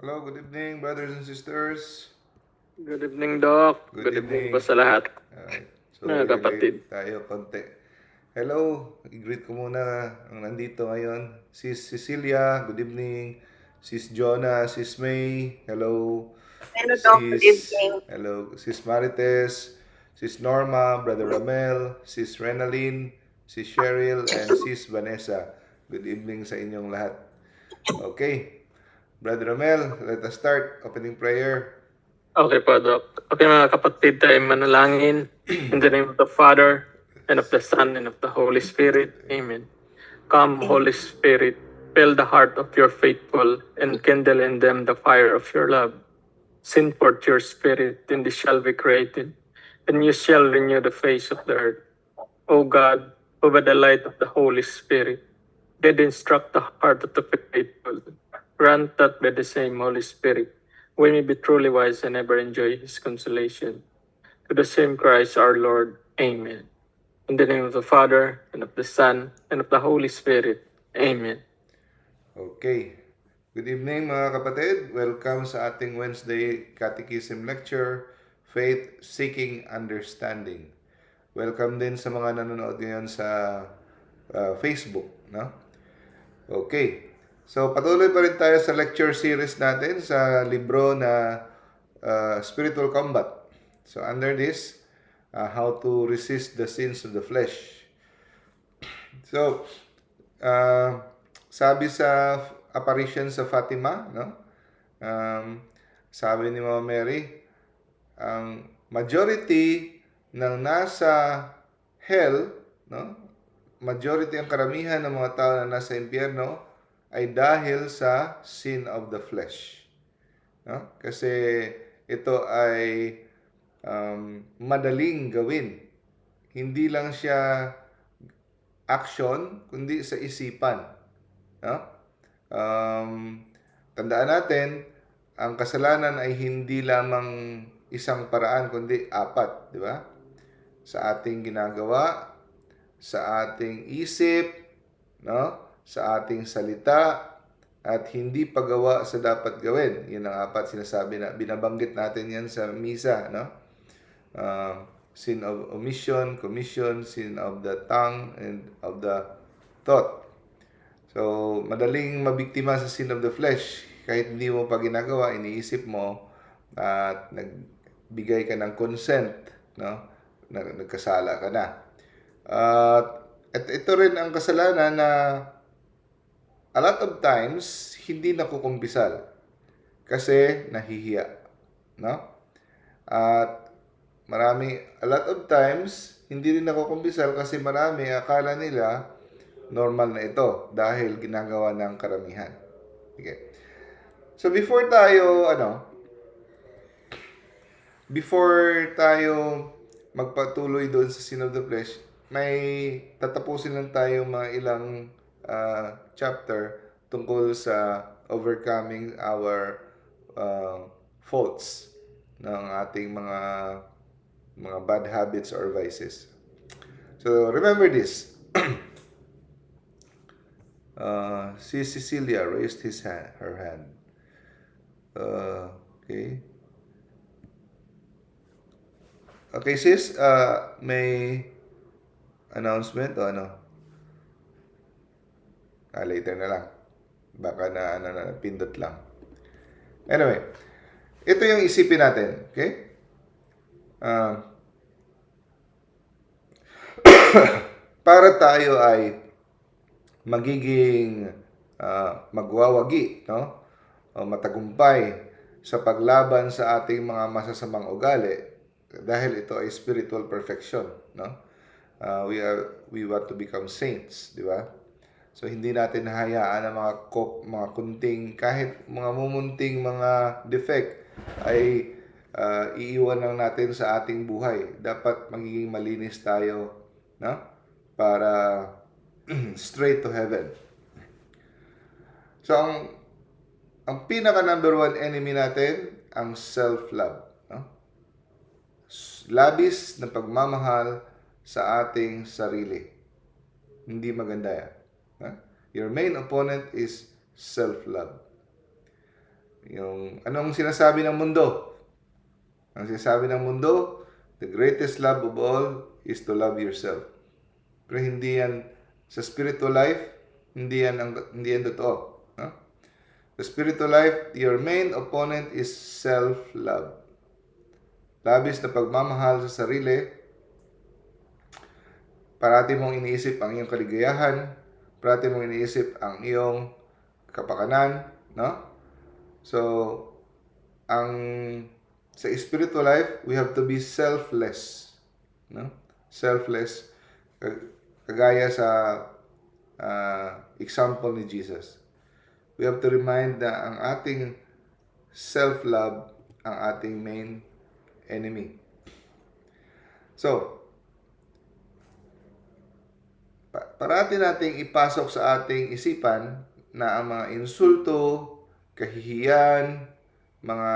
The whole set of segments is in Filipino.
Hello, good evening, brothers and sisters. Good evening, Doc. Good Good evening evening. po sa lahat, Alright, so mga very kapatid. late tayo konti. Hello, i-greet ko muna ang nandito ngayon. Sis Cecilia, good evening. Sis Jonah, Sis May, hello. Hello, Doc. Good evening. Hello, Sis Marites, Sis Norma, Brother Ramel, Sis Renalyn, Sis Cheryl, and Sis Vanessa. Good evening sa inyong lahat. Okay, Brother Ramel, let us start opening prayer. Okay po, Doc. Okay, mga kapatid, tayo manalangin. In the name of the Father, and of the Son, and of the Holy Spirit. Amen. Come, Holy Spirit, fill the heart of your faithful, and kindle in them the fire of your love. Send forth your Spirit, and they shall be created, and you shall renew the face of the earth. O God, who by the light of the Holy Spirit did instruct the heart of the faithful, grant that by the same Holy Spirit we may be truly wise and ever enjoy His consolation. To the same Christ our Lord. Amen. In the name of the Father, and of the Son, and of the Holy Spirit. Amen. Okay. Good evening mga kapatid. Welcome sa ating Wednesday Catechism Lecture, Faith Seeking Understanding. Welcome din sa mga nanonood ngayon sa Facebook, no? Okay. So patuloy pa rin tayo sa lecture series natin sa libro na Spiritual Combat. So under this, how to resist the sins of the flesh. So, sabi sa apparition sa Fatima, no? Sabi ni Mama Mary, ang majority ng nasa hell, no? Majority ang karamihan ng mga tao na nasa impyerno ay dahil sa sin of the flesh. No? Kasi ito ay madaling gawin. Hindi lang siya action, kundi sa isipan. No? Tandaan natin, ang kasalanan ay hindi lamang isang paraan, kundi apat, di ba? Sa ating ginagawa, sa ating isip, no? Sa ating salita, at hindi paggawa sa dapat gawin. Yun ang apat sinasabi na binabanggit natin yan sa misa, no? Sin of omission, commission, sin of the tongue, and of the thought. So, madaling mabiktima sa sin of the flesh. Kahit hindi mo pa ginagawa, iniisip mo at nagbigay ka ng consent, no? Nagkasala ka na. At ito rin ang kasalanan na a lot of times hindi nakukumpisal kasi nahihiya, no? At a lot of times hindi rin nakukumpisal kasi marami akala nila normal na ito dahil ginagawa ng karamihan. Okay. So before tayo magpatuloy doon sa sin of the flesh, may tatapusin lang tayo mga ilang chapter tungkol sa overcoming our faults ng ating mga bad habits or vices. So remember this. Si Cecilia raised her hand. Okay. Okay, sis, may announcement o ano? Later na lang. Baka na pindot lang. Anyway, ito yung isipin natin, okay? Para tayo ay magiging magwawagi, no? O matagumpay sa paglaban sa ating mga masasamang ugali dahil ito ay spiritual perfection, no? We want to become saints, di ba? So hindi natin hayaan ang mga kunting kahit mga mumunting mga defect ay iiwan lang natin sa ating buhay. Dapat magiging malinis tayo, no? Para straight to heaven. So ang pinaka number one enemy natin ang self-love, no? Labis na pagmamahal sa ating sarili. Hindi maganda yan. Your main opponent is self-love. Yung anong sinasabi ng mundo? Ang sinasabi ng mundo, the greatest love of all is to love yourself. Pero hindi yan sa spiritual life, hindi yan totoo, no? Sa spiritual life, your main opponent is self-love. Labis na pagmamahal sa sarili, parati mong iniisip ang iyong kaligayahan, parati mong iniisip ang iyong kapakanan, no? So, sa spiritual life, we have to be selfless, no? Selfless, kagaya sa example ni Jesus. We have to remind na ang ating self-love ang ating main enemy. So, parati nating ipasok sa ating isipan na ang mga insulto, kahihiyan, mga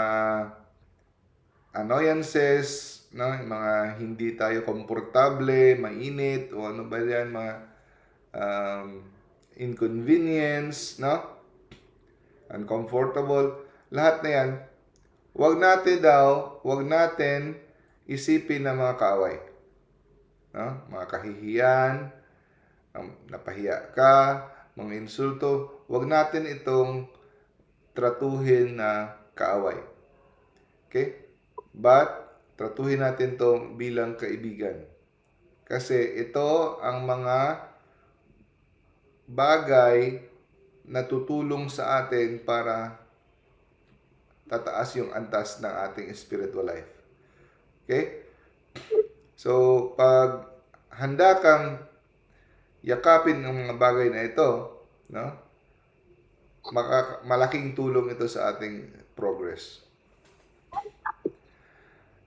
annoyances, no, mga hindi tayo komportable, mainit, o ano ba yan, mga inconvenience, no, uncomfortable, lahat na yan, wag natin isipin na mga kaaway, no, mga kahihiyan, napahiya ka, mga insulto, wag natin itong tratuhin na kaaway. Okay? But, tratuhin natin itong bilang kaibigan. Kasi ito ang mga bagay na tutulong sa atin para tataas yung antas ng ating spiritual life. Okay? So, pag handa kang yakapin ang mga bagay na ito, no? Malaking tulong ito sa ating progress.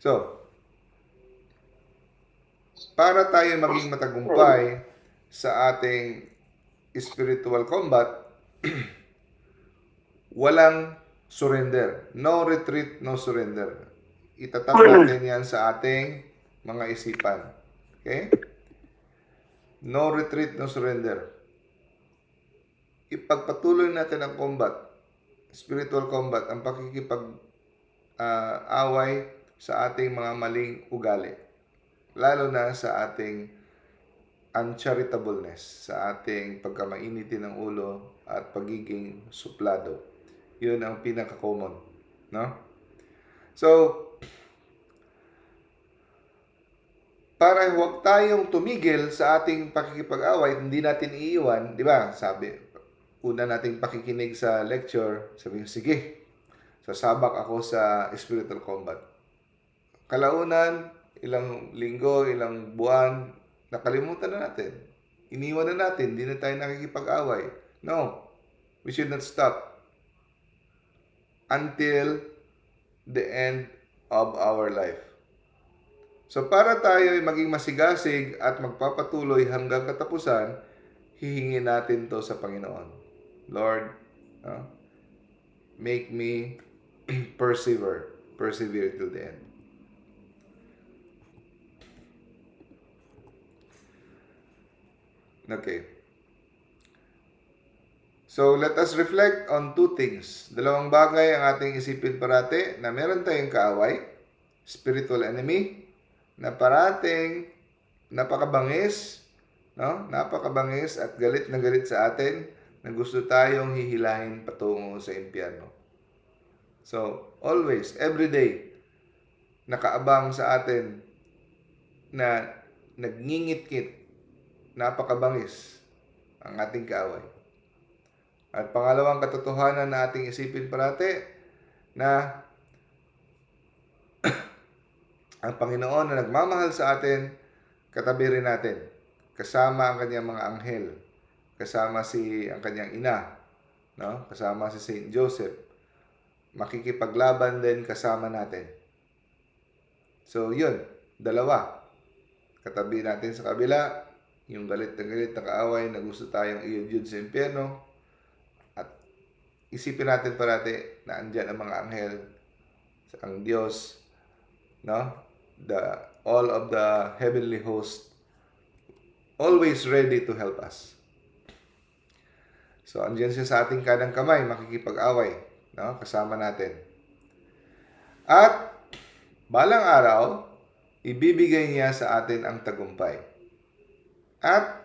So, para tayo maging matagumpay sa ating spiritual combat, walang surrender. No retreat, no surrender. Itatap natin yan sa ating mga isipan. Okay? No retreat, no surrender. Ipagpatuloy natin ang combat, spiritual combat, ang pakikipag-away sa ating mga maling ugali. Lalo na sa ating uncharitableness, sa ating pagkamainitin ng ulo at pagiging suplado. Yun ang pinaka-common, no? So, para huwag tayong tumigil sa ating pakikipag-away, hindi natin iiwan, di ba? Sabi, una nating pakikinig sa lecture, sabi, sige, sasabak ako sa spiritual combat. Kalaunan, ilang linggo, ilang buwan, nakalimutan na natin. Iniwan na natin, hindi na tayo nakikipag-away. No, we should not stop until the end of our life. So para tayo ay maging masigasig at magpapatuloy hanggang katapusan, hihingin natin to sa Panginoon. Lord, make me persevere till the end. Okay. So, let us reflect on two things. Dalawang bagay ang ating isipin parati, na meron tayong kaaway, spiritual enemy, na parating napakabangis, no? Napakabangis at galit na galit sa atin, na gusto tayong hihilahin patungo sa impyerno. So, always, every day, nakaabang sa atin na nagngingit-ngit, napakabangis ang ating kaaway. At pangalawang katotohanan na ating isipin parati, na ang Panginoon na nagmamahal sa atin, katabi rin natin. Kasama ang kanyang mga anghel. Kasama ang kanyang ina. No? Kasama si Saint Joseph. Makikipaglaban din kasama natin. So, yun. Dalawa. Katabi natin sa kabila, yung galit na kaaway na gusto tayong iyudyud sa impyerno. At isipin natin parati na andyan ang mga anghel, ang Diyos, no? All of the heavenly host, always ready to help us. So, andyan siya sa ating kanang kamay, makikipag-away. no? Kasama natin. At balang araw, ibibigay niya sa atin ang tagumpay. At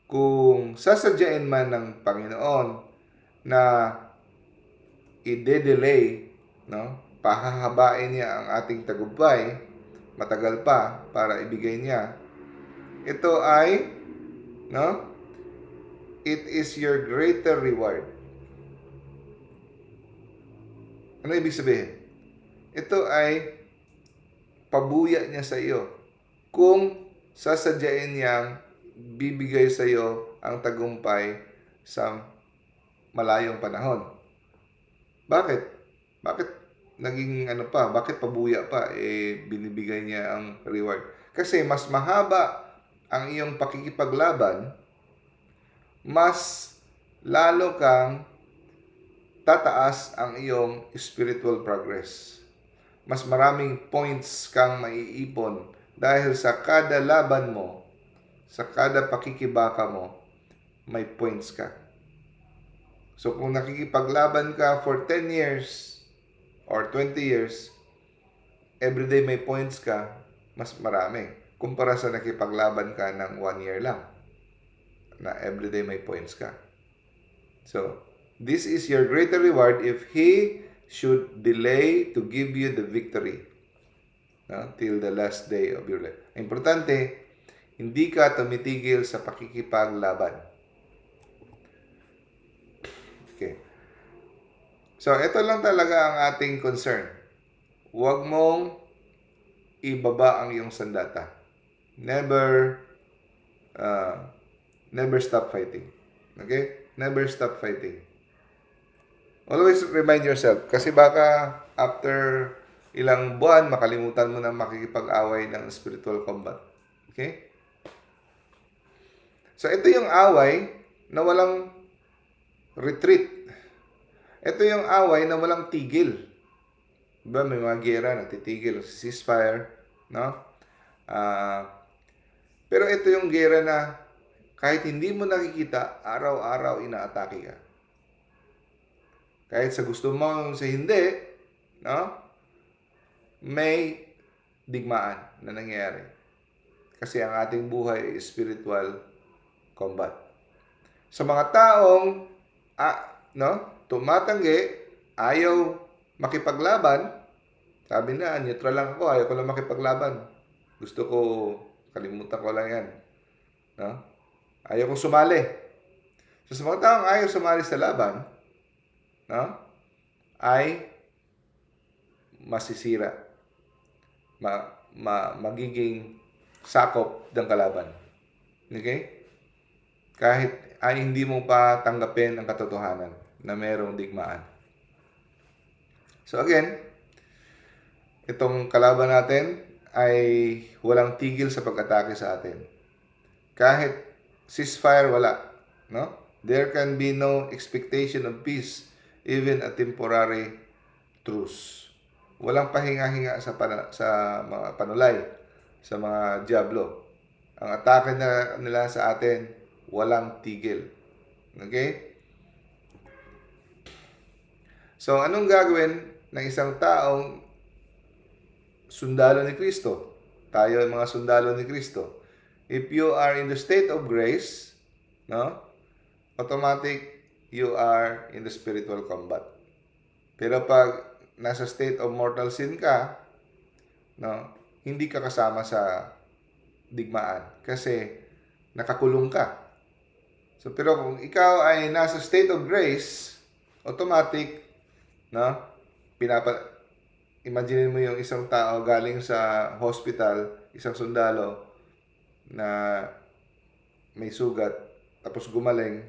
kung sasadyain man ng Panginoon na i-delay, no? Pahahabain niya ang ating tagumpay, matagal pa para ibigay niya. Ito ay, no? It is your greater reward. Ano ibig sabihin? Ito ay pabuya niya sa iyo kung sasadyain niyang bibigay sa iyo ang tagumpay sa malayong panahon. Bakit? Bakit naging ano pa? Bakit pabuya pa? Binibigay niya ang reward. Kasi mas mahaba ang iyong pakikipaglaban, mas lalo kang tataas ang iyong spiritual progress. Mas maraming points kang maiipon dahil sa kada laban mo, sa kada pakikibaka mo, may points ka. So kung nakikipaglaban ka for 10 years or 20 years, everyday may points ka, mas marami. Kumpara sa nakipaglaban ka ng 1 year lang, na everyday may points ka. So, this is your greater reward if He should delay to give you the victory, no? Till the last day of your life. Importante, hindi ka tumitigil sa pakikipaglaban. Okay. So, ito lang talaga ang ating concern. Huwag mong ibaba ang iyong sandata. Never stop fighting. Okay? Never stop fighting. Always remind yourself. Kasi baka after ilang buwan, makalimutan mo na makikipag-away ng spiritual combat. Okay? So, ito yung away na walang retreat. Ito yung away na walang tigil. Diba? May mga gera na titigil. Ceasefire. No? Pero ito yung gera na kahit hindi mo nakikita, araw-araw inaatake ka. Kahit sa gusto mo, sa hindi, no? May digmaan na nangyayari. Kasi ang ating buhay ay spiritual combat. Sa mga taong tumatanggi, ayaw makipaglaban, sabi na, neutral lang ako, ayaw ko lang makipaglaban. Gusto ko, kalimutan ko lang yan. No? Ayaw kong sumali. So, sa mga taong ayaw sumali sa laban, no? Ay masisira. Magiging sakop ng kalaban. Okay? Kahit ay hindi mo pa tanggapin ang katotohanan na mayroong digmaan. So again, itong kalaban natin ay walang tigil sa pag-atake sa atin. Kahit ceasefire, wala. No? There can be no expectation of peace, even a temporary truce. Walang pahinga-hinga sa mga panulay, sa mga diablo. Ang atake nila sa atin, walang tigil. Okay? So, anong gagawin ng isang taong sundalo ni Kristo? Tayo ay mga sundalo ni Kristo. If you are in the state of grace, no? Automatic, you are in the spiritual combat. Pero pag nasa state of mortal sin ka, no? Hindi ka kasama sa digmaan kasi nakakulong ka. So, pero kung ikaw ay nasa state of grace, automatic, no? Imagine mo yung isang tao galing sa hospital, isang sundalo na may sugat, tapos gumaling,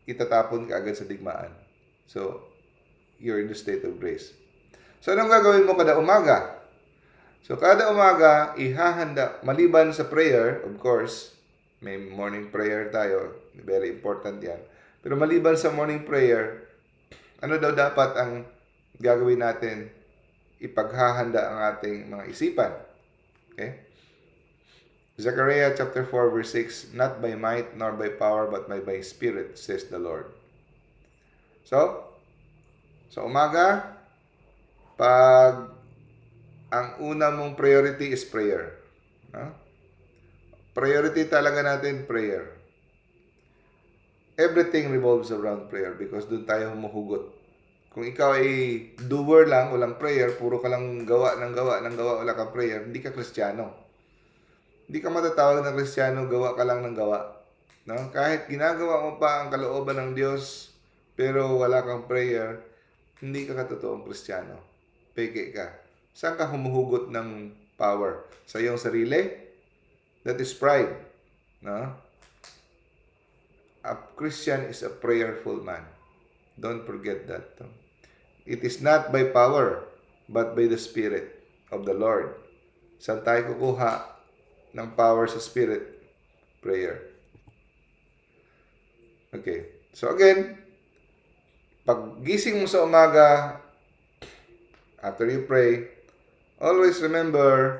itatapon ka agad sa digmaan. So, you're in the state of grace. So, anong gagawin mo kada umaga? So, kada umaga, ihahanda, maliban sa prayer, of course, may morning prayer tayo, very important yan. Pero maliban sa morning prayer, ano daw dapat ang gagawin natin? Ipaghahanda ang ating mga isipan. Okay? Zechariah chapter 4 verse 6, not by might nor by power but by Spirit, says the Lord. So, Sa umaga, pag ang una mong priority is prayer. No? Priority talaga natin, prayer. Everything revolves around prayer because doon tayo humuhugot. Kung ikaw ay doer lang, walang prayer, puro ka lang gawa ng gawa ng gawa, wala kang prayer, hindi ka Kristiyano. Hindi ka matatawag na Kristiyano, gawa ka lang ng gawa. No? Kahit ginagawa mo pa ang kalooban ng Diyos, pero wala kang prayer, hindi ka katotoong Kristiyano. Peke ka. Saan ka humuhugot ng power? Sa iyong sarili? That is pride. No? A Christian is a prayerful man. Don't forget that. It is not by power, but by the Spirit of the Lord. Saan tayo kukuha ng power sa Spirit? Prayer. Okay. So again, pag gising mo sa umaga, after you pray, always remember,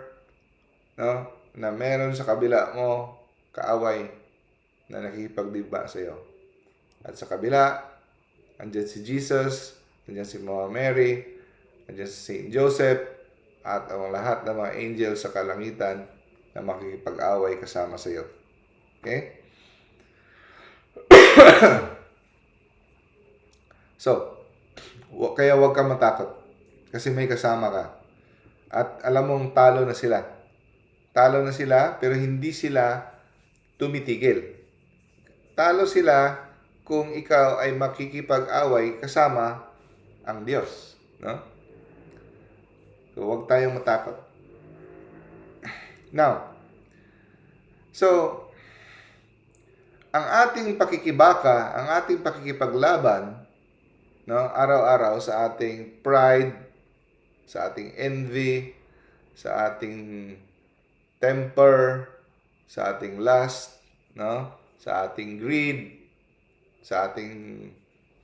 no, na meron sa kabila mo kaaway na nakikipagdigma sa iyo. At sa kabila, andyan si Jesus, andyan si Mama Mary, andyan si Saint Joseph, at ang lahat ng mga angel sa kalangitan na makikipag-away kasama sa iyo. Okay? So, kaya huwag kang matakot. Kasi may kasama ka. At alam mong talo na sila. Talo na sila, pero hindi sila tumitigil. Talo sila kung ikaw ay makikipag-away kasama ang Diyos. No? So, huwag tayong matakot. Now, so, ang ating pakikibaka, ang ating pakikipaglaban, no, araw-araw sa ating pride, sa ating envy, sa ating temper, sa ating lust, no, sa ating greed, sa ating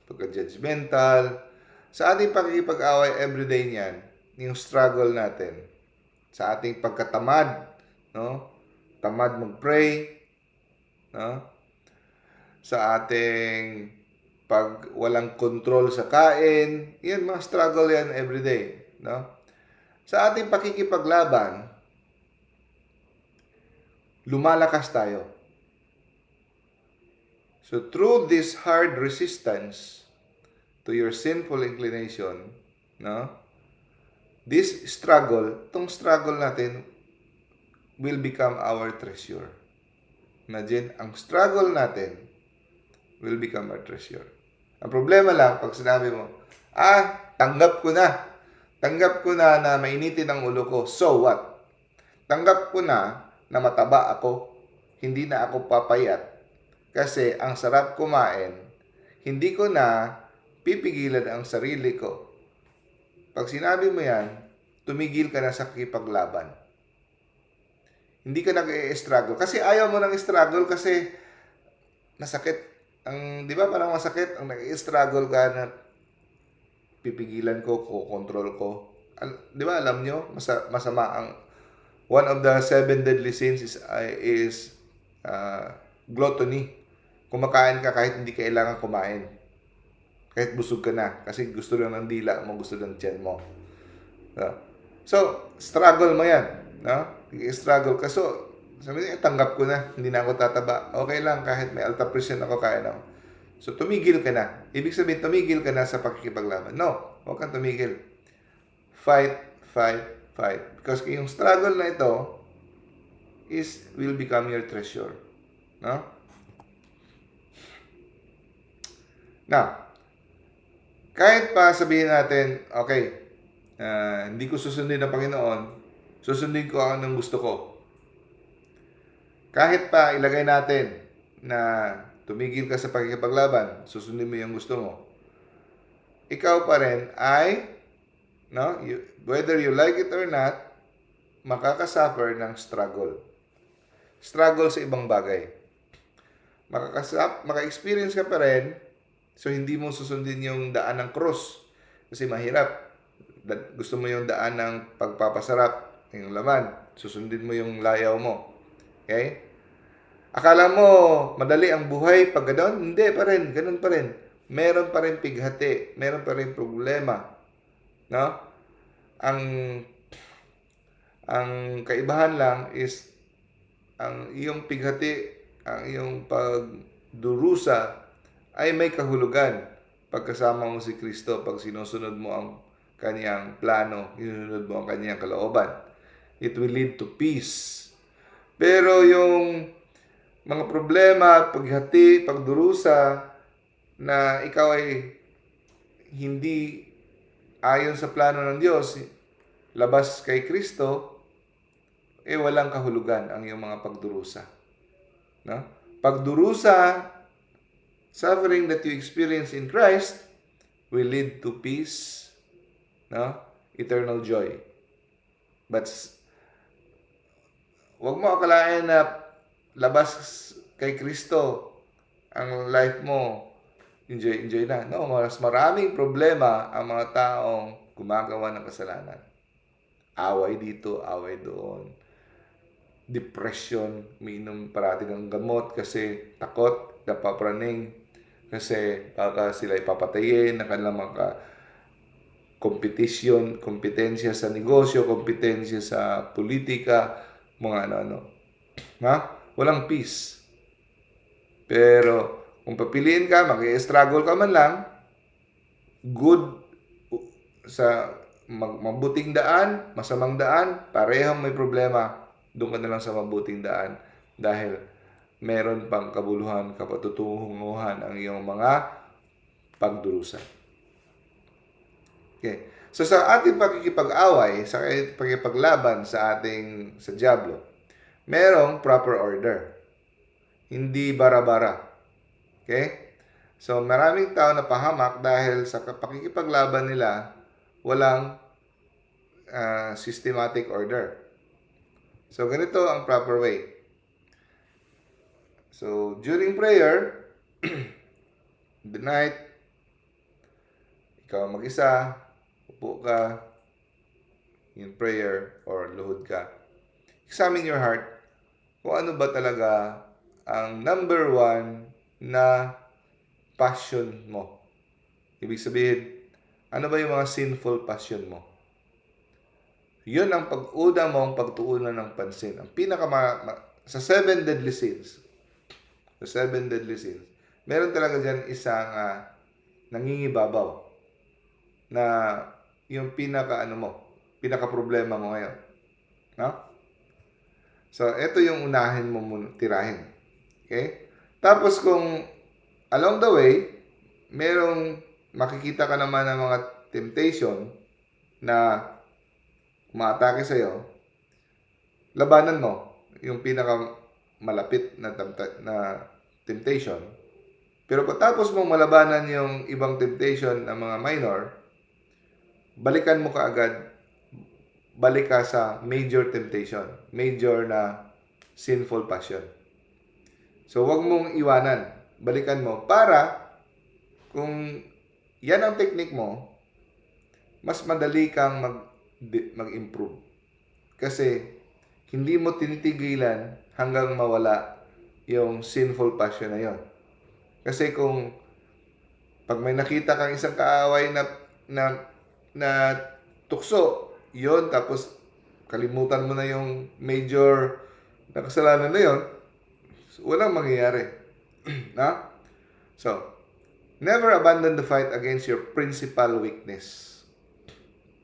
pagka-judgmental, sa ating pakikipag-away everyday niyan, yung struggle natin, sa ating pagkatamad, no, tamad mag-pray, no, sa ating pag walang control sa kain, yan mga struggle yan everyday, no? Sa ating pakikipaglaban, lumalakas tayo. So through this hard resistance to your sinful inclination, no? This struggle, tong struggle natin will become our treasure. Imagine, ang struggle natin will become our treasure. Ang problema lang, pag sinabi mo, tanggap ko na. Tanggap ko na na mainitin ang ulo ko. So what? Tanggap ko na mataba ako. Hindi na ako papayat. Kasi ang sarap kumain. Hindi ko na pipigilan ang sarili ko. Pag sinabi mo yan, tumigil ka na sa kipaglaban. Hindi ka nag-i-struggle. Kasi ayaw mo nang i-struggle kasi masakit. Di ba parang masakit? Ang nag-i-struggle ka na pipigilan ko, control ko. Di ba alam nyo, masama ang one of the 7 deadly sins is gluttony. Kumakain ka kahit hindi kailangan kumain. Kahit busog ka na. Kasi gusto lang ng dila mo, gusto ng tiyan mo. So, struggle mo yan. No? Struggle ka. So, sabi niya, tanggap ko na. Hindi na ako tataba. Okay lang kahit may alta presyon ako, kain ako. So, tumigil ka na. Ibig sabihin, tumigil ka na sa pakikipaglaban. No, huwag kang tumigil. Fight, fight, fight. Because yung struggle na ito will become your treasure. No? Now, kahit pa sabihin natin, okay, hindi ko susundin ng Panginoon, susundin ko ang gusto ko. Kahit pa ilagay natin na tumigil ka sa pakikipaglaban, susundin mo yung gusto mo, ikaw pa rin ay, no, whether you like it or not, makakasuffer ng struggle. Struggle sa ibang bagay. Maka-experience ka pa rin, so hindi mo susundin yung daan ng cross. Kasi mahirap. Gusto mo yung daan ng pagpapasarap, yung laman. Susundin mo yung layaw mo. Okay? Akala mo madali ang buhay pag gano'n? Hindi pa rin. Ganun pa rin. meron pa rin pighati, meron pa rin problema, no? Ang kaibahan lang is ang iyong pighati, ang iyong pagdurusa ay may kahulugan pagkasama mo si Kristo, pag sinusunod mo ang kanyang plano, sinunod mo ang kanyang kalooban. It will lead to peace. Pero yung mga problema, paghati, pagdurusa na ikaw ay hindi ayon sa plano ng Diyos, labas kay Kristo, walang kahulugan ang iyong mga pagdurusa. No? Pagdurusa, suffering that you experience in Christ will lead to peace, no? Eternal joy. But wag mo akalain na labas kay Kristo ang life mo, enjoy na. No, mas maraming problema ang mga taong gumagawa ng kasalanan. Away dito, away doon. Depression, umiinom parati ng gamot kasi takot, napapraning, kasi baka sila ipapatayin na kanilang mga kompetensya sa negosyo, kompetensya sa politika, mga ano-ano. Walang peace. Pero kung papiliin ka, mag-i-struggle ka man lang, good sa mabuting daan, masamang daan, parehong may problema. Doon ka na lang sa mabuting daan dahil meron pang kabuluhan, kapatutunguhan ang iyong mga pagdurusa. Okay. So sa ating pakikipag-away, sa pakikipaglaban sa diablo, merong proper order. Hindi bara-bara. Okay? So maraming tao na pahamak dahil sa pakikipaglaban nila, walang systematic order. So ganito ang proper way. So during prayer, the night, ikaw mag-isa, upo ka in prayer or luhod ka. Examine your heart kung ano ba talaga ang number one na passion mo. Ibig sabihin, ano ba yung mga sinful passion mo? Yun ang pag-una mong pagtuunan ng pansin. Ang sa 7 deadly sins, meron talaga dyan isang nangingibabaw na yung pinaka-problema mo ngayon. No? So, ito yung unahin mo muna tirahin. Okay? Tapos kung along the way, merong makikita ka naman ng mga temptation na umaatake sa'yo, labanan mo yung pinaka-malapit na temptation. Pero patapos mong malabanan yung ibang temptation na mga minor, balikan mo kaagad, balik ka sa major temptation, major na sinful passion. So, wag mong iwanan. Balikan mo para kung yan ang technique mo, mas madali kang mag-improve. Kasi hindi mo tinitigilan hanggang mawala yung sinful passion na yon. Kasi kung pag may nakita kang isang kaaway na tukso, yon, tapos kalimutan mo na yung major na kasalanan na yon, walang mangyayari. Na? So, never abandon the fight against your principal weakness.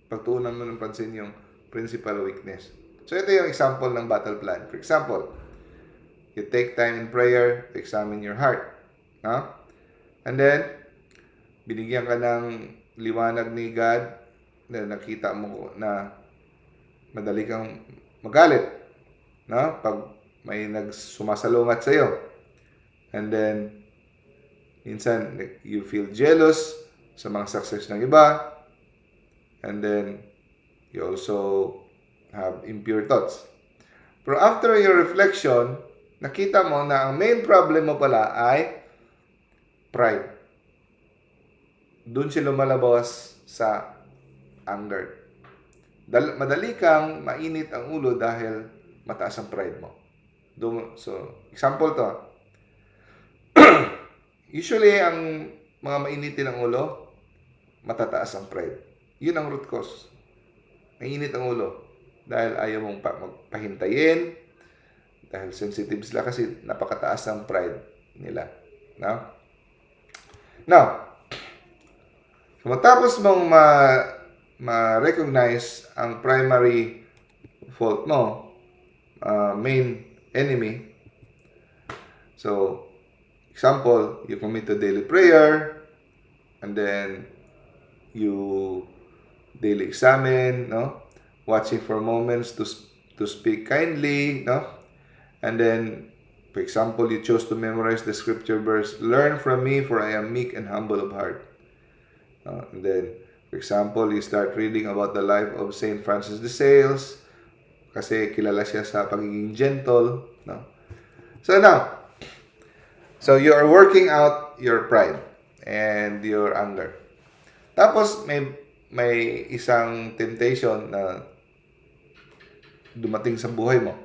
Pagtuunan mo ng pansin yung principal weakness. So, ito yung example ng battle plan. For example, you take time in prayer to examine your heart. No? And then, binigyan ka ng liwanag ni God na nakita mo na madali kang magalit. No? Pag may nagsumasalungat sa'yo. And then, minsan, you feel jealous sa mga success ng iba. And then, you also have impure thoughts. Pero after your reflection, nakita mo na ang main problem mo pala ay pride. Doon siya lumalabas sa anger. Madali kang mainit ang ulo dahil mataas ang pride mo. So, example to. Usually, ang mga mainitin ang ulo, matataas ang pride. Yun ang root cause. Mainit ang ulo. Dahil ayaw mong magpahintayin, dahil sensitive sila kasi napakataas ang pride nila. No? Now, matapos mong ma-recognize ang primary fault mo, main enemy, so, example, you commit to daily prayer, and then you daily examine, no? Watching for moments to speak kindly, no? And then, for example, you chose to memorize the scripture verse, "Learn from me, for I am meek and humble of heart." And then, for example, you start reading about the life of Saint Francis de Sales, kasi kilala siya sa pagiging gentle, no? So now, so you are working out your pride and your anger. Tapos may isang temptation na dumating sa buhay mo.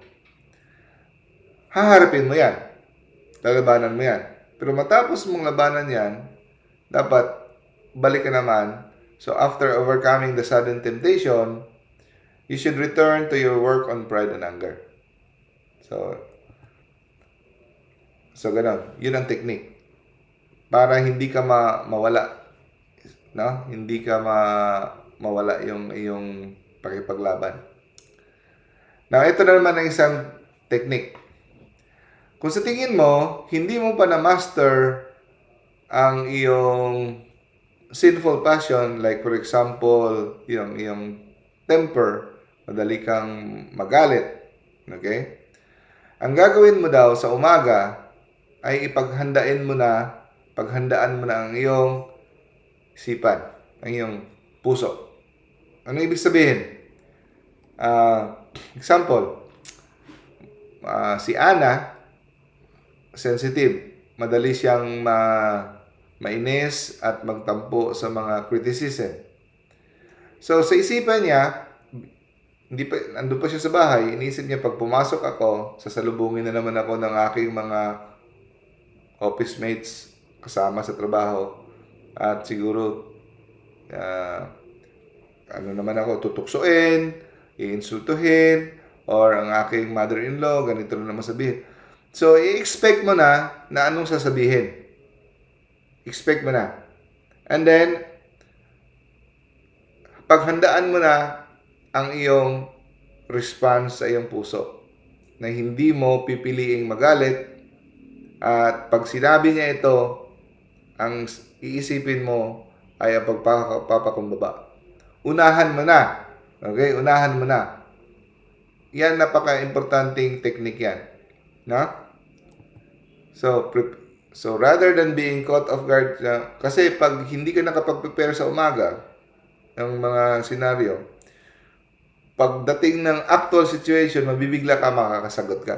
Haharapin mo yan. Lalabanan mo yan. Pero matapos mong labanan yan, dapat balik ka naman. So after overcoming the sudden temptation, you should return to your work on pride and anger. So ganun. Yun ang technique. Para hindi ka mawala. No? Hindi ka mawala yung iyong pakipaglaban. Now, ito na naman ang isang technique. Kung sa tingin mo, hindi mo pa na-master ang iyong sinful passion, like for example, yung iyong temper, madali kang magalit, okay? Ang gagawin mo daw sa umaga ay paghandaan mo na ang iyong isipan, ang iyong puso. Ano ibig sabihin? Example, si Ana, sensitive, madali siyang mainis at magtampo sa mga criticism. So, sa isipan niya, nandun pa siya sa bahay, iniisip niya, pag pumasok ako, sasalubungin na naman ako ng aking mga office mates kasama sa trabaho. At siguro, tutuksoin, iinsultuhin, or ang aking mother-in-law, ganito na naman sabihin. So, i-expect mo na anong sasabihin. Expect mo na. And then, paghandaan mo na ang iyong response sa iyong puso na hindi mo pipiliing magalit, at pag sinabi niya ito, ang iisipin mo ay ang pagpapakumbaba. Unahan mo na. Okay? Unahan mo na. Yan, napaka-importanting technique yan. No? So rather than being caught off guard, kasi pag hindi ka nakapag-prepare sa umaga ng mga senaryo, pagdating ng actual situation, mabibigla ka, makakasagot ka.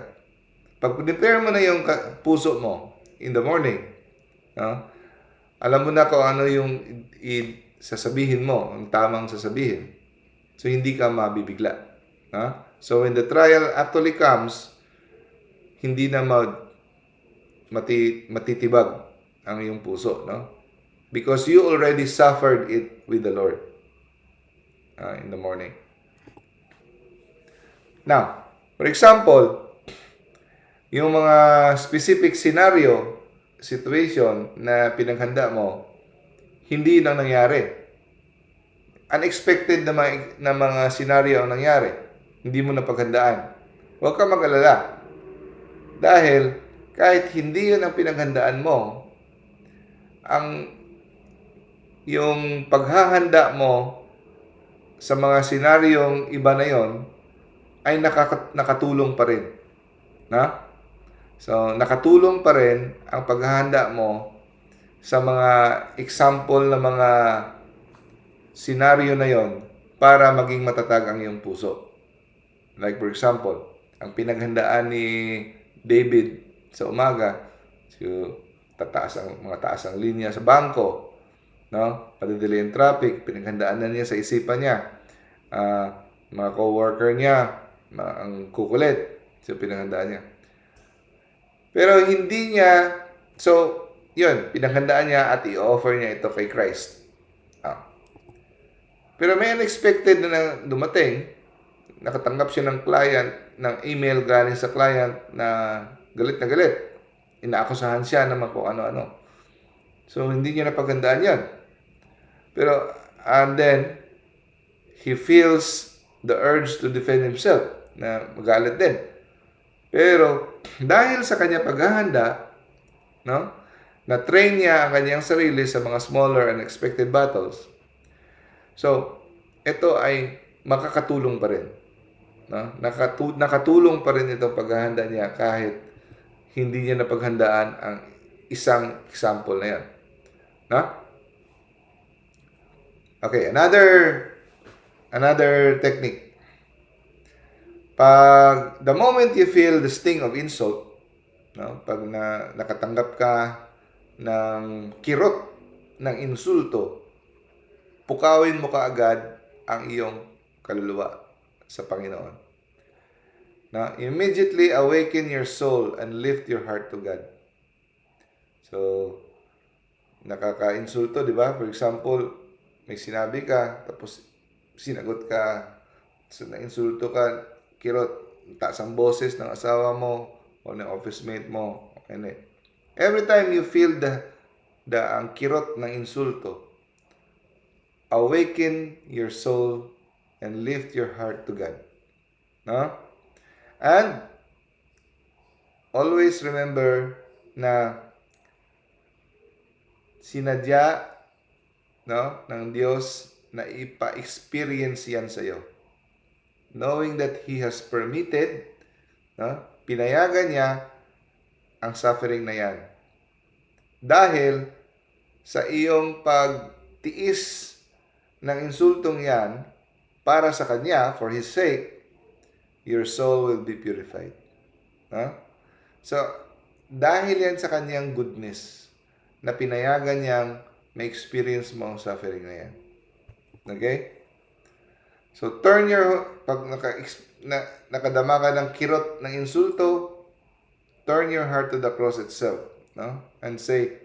Pag prepare mo na yung puso mo in the morning, no? Alam mo na kung ano yung sasabihin mo, ang tamang sasabihin. So, hindi ka mabibigla. No? So, when the trial actually comes, hindi na matitibag ang iyong puso. No? Because you already suffered it with the Lord in the morning. Now, for example, yung mga specific scenario, situation na pinaghanda mo, hindi lang nangyari. Unexpected na mga scenario ang nangyari. Hindi mo napaghandaan. Huwag ka mag-alala. Dahil kahit hindi yun ang pinaghandaan mo, yung paghahanda mo sa mga senaryong iba na yon ay nakatulong pa rin. Na? So, nakatulong pa rin ang paghahanda mo sa mga example na mga senaryo na yon para maging matatag ang iyong puso. Like for example, ang pinaghandaan ni David sa umaga, mga taas ang linya sa bangko, no? Padidili ang traffic, pinaghandaan na niya sa isipan niya. Mga co-worker niya, ang kukulit, so pinaghandaan niya. Pero hindi niya, so yun, pinaghandaan niya at i-offer niya ito kay Christ. Ah. Pero may unexpected na dumating, nakatanggap siya ng client, ng email galing sa client na galit na galit. Inaakusahan siya naman kung ano-ano. So, hindi niya napaghandaan yan. Pero, and then, he feels the urge to defend himself, na magalit din. Pero, dahil sa kanya paghahanda, no, na-train niya ang kanyang sarili sa mga smaller and expected battles. So, ito ay makakatulong pa rin. No? Nakatulong pa rin itong paghahanda niya kahit hindi niya napaghandaan ang isang example na yan. No? Okay, another technique. Pag the moment you feel the sting of insult, no, pag nakatanggap ka ng kirot ng insulto, pukawin mo kaagad ang iyong kaluluwa sa Panginoon. Now, immediately awaken your soul and lift your heart to God. So, nakaka-insulto, di ba? For example, may sinabi ka, tapos sinagot ka, so na-insulto ka, kirot, taas ang boses ng asawa mo o ng office mate mo. Every time you feel ang kirot ng insulto, awaken your soul and lift your heart to God. No? And always remember na sinadya, no, ng Diyos na ipa-experience yan sa iyo. Knowing that He has permitted, no, pinayagan niya ang suffering na yan. Dahil sa iyong pagtiis ng insultong yan para sa Kanya, for His sake, your soul will be purified. No? So, dahil yan sa Kanyang goodness, na pinayagan niyang may experience mo ang suffering na yan. Okay? So, pag nakadama ka ng kirot ng insulto, turn your heart to the cross itself. No? And say,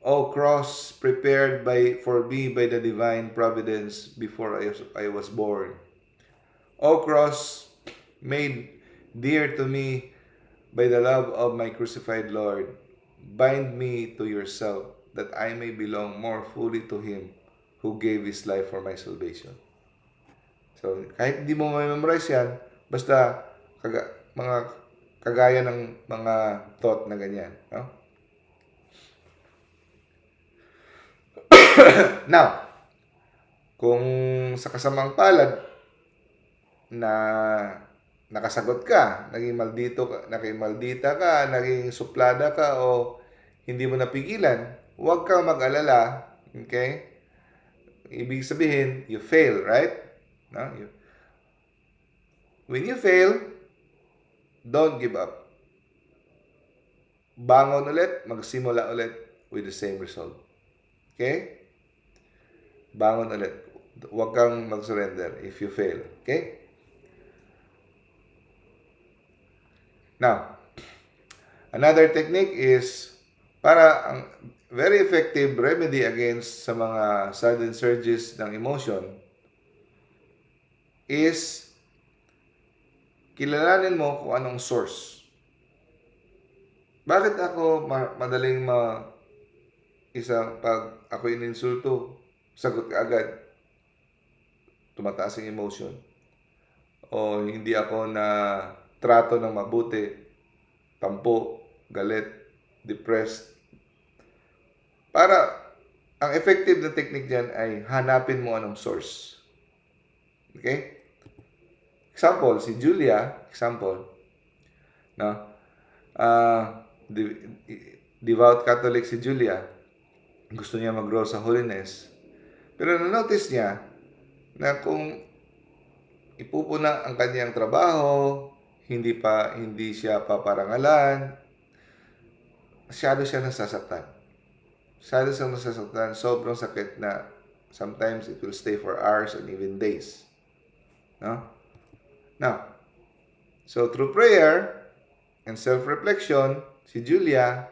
O cross prepared for me by the divine providence before I was born. O cross made dear to me by the love of my crucified Lord, bind me to yourself that I may belong more fully to Him who gave His life for my salvation. So, kahit hindi mo ma-memorize yan, basta mga kagaya ng mga thought na ganyan. No? Now, kung sa kasamang palad na nakasagot ka, naging maldita ka, naging suplada ka, o hindi mo napigilan, huwag kang mag-alala, okay? Ibig sabihin, you fail, right? No? When you fail, don't give up. Bangon ulit, magsimula ulit with the same result. Okay? Bangon ulit. Huwag kang mag-surrender if you fail. Okay? Now, another technique is ang very effective remedy against sa mga sudden surges ng emotion is kilalanin mo kung anong source. Bakit ako madaling pag ako ininsulto, sagot ka agad, tumataas ang emotion, o hindi ako na trato ng mabuti, tampo, galit, depressed. Ang effective na technique dyan ay hanapin mo anong source. Okay? Example, si Julia, no? Devout Catholic si Julia, gusto niya mag-grow sa holiness. Pero na-notice niya na kung ipupuna ang kanyang trabaho, hindi siya paparangalan, masyado siya nasasaktan. Sobrang sakit na sometimes it will stay for hours and even days. No? Now, so through prayer and self-reflection, si Julia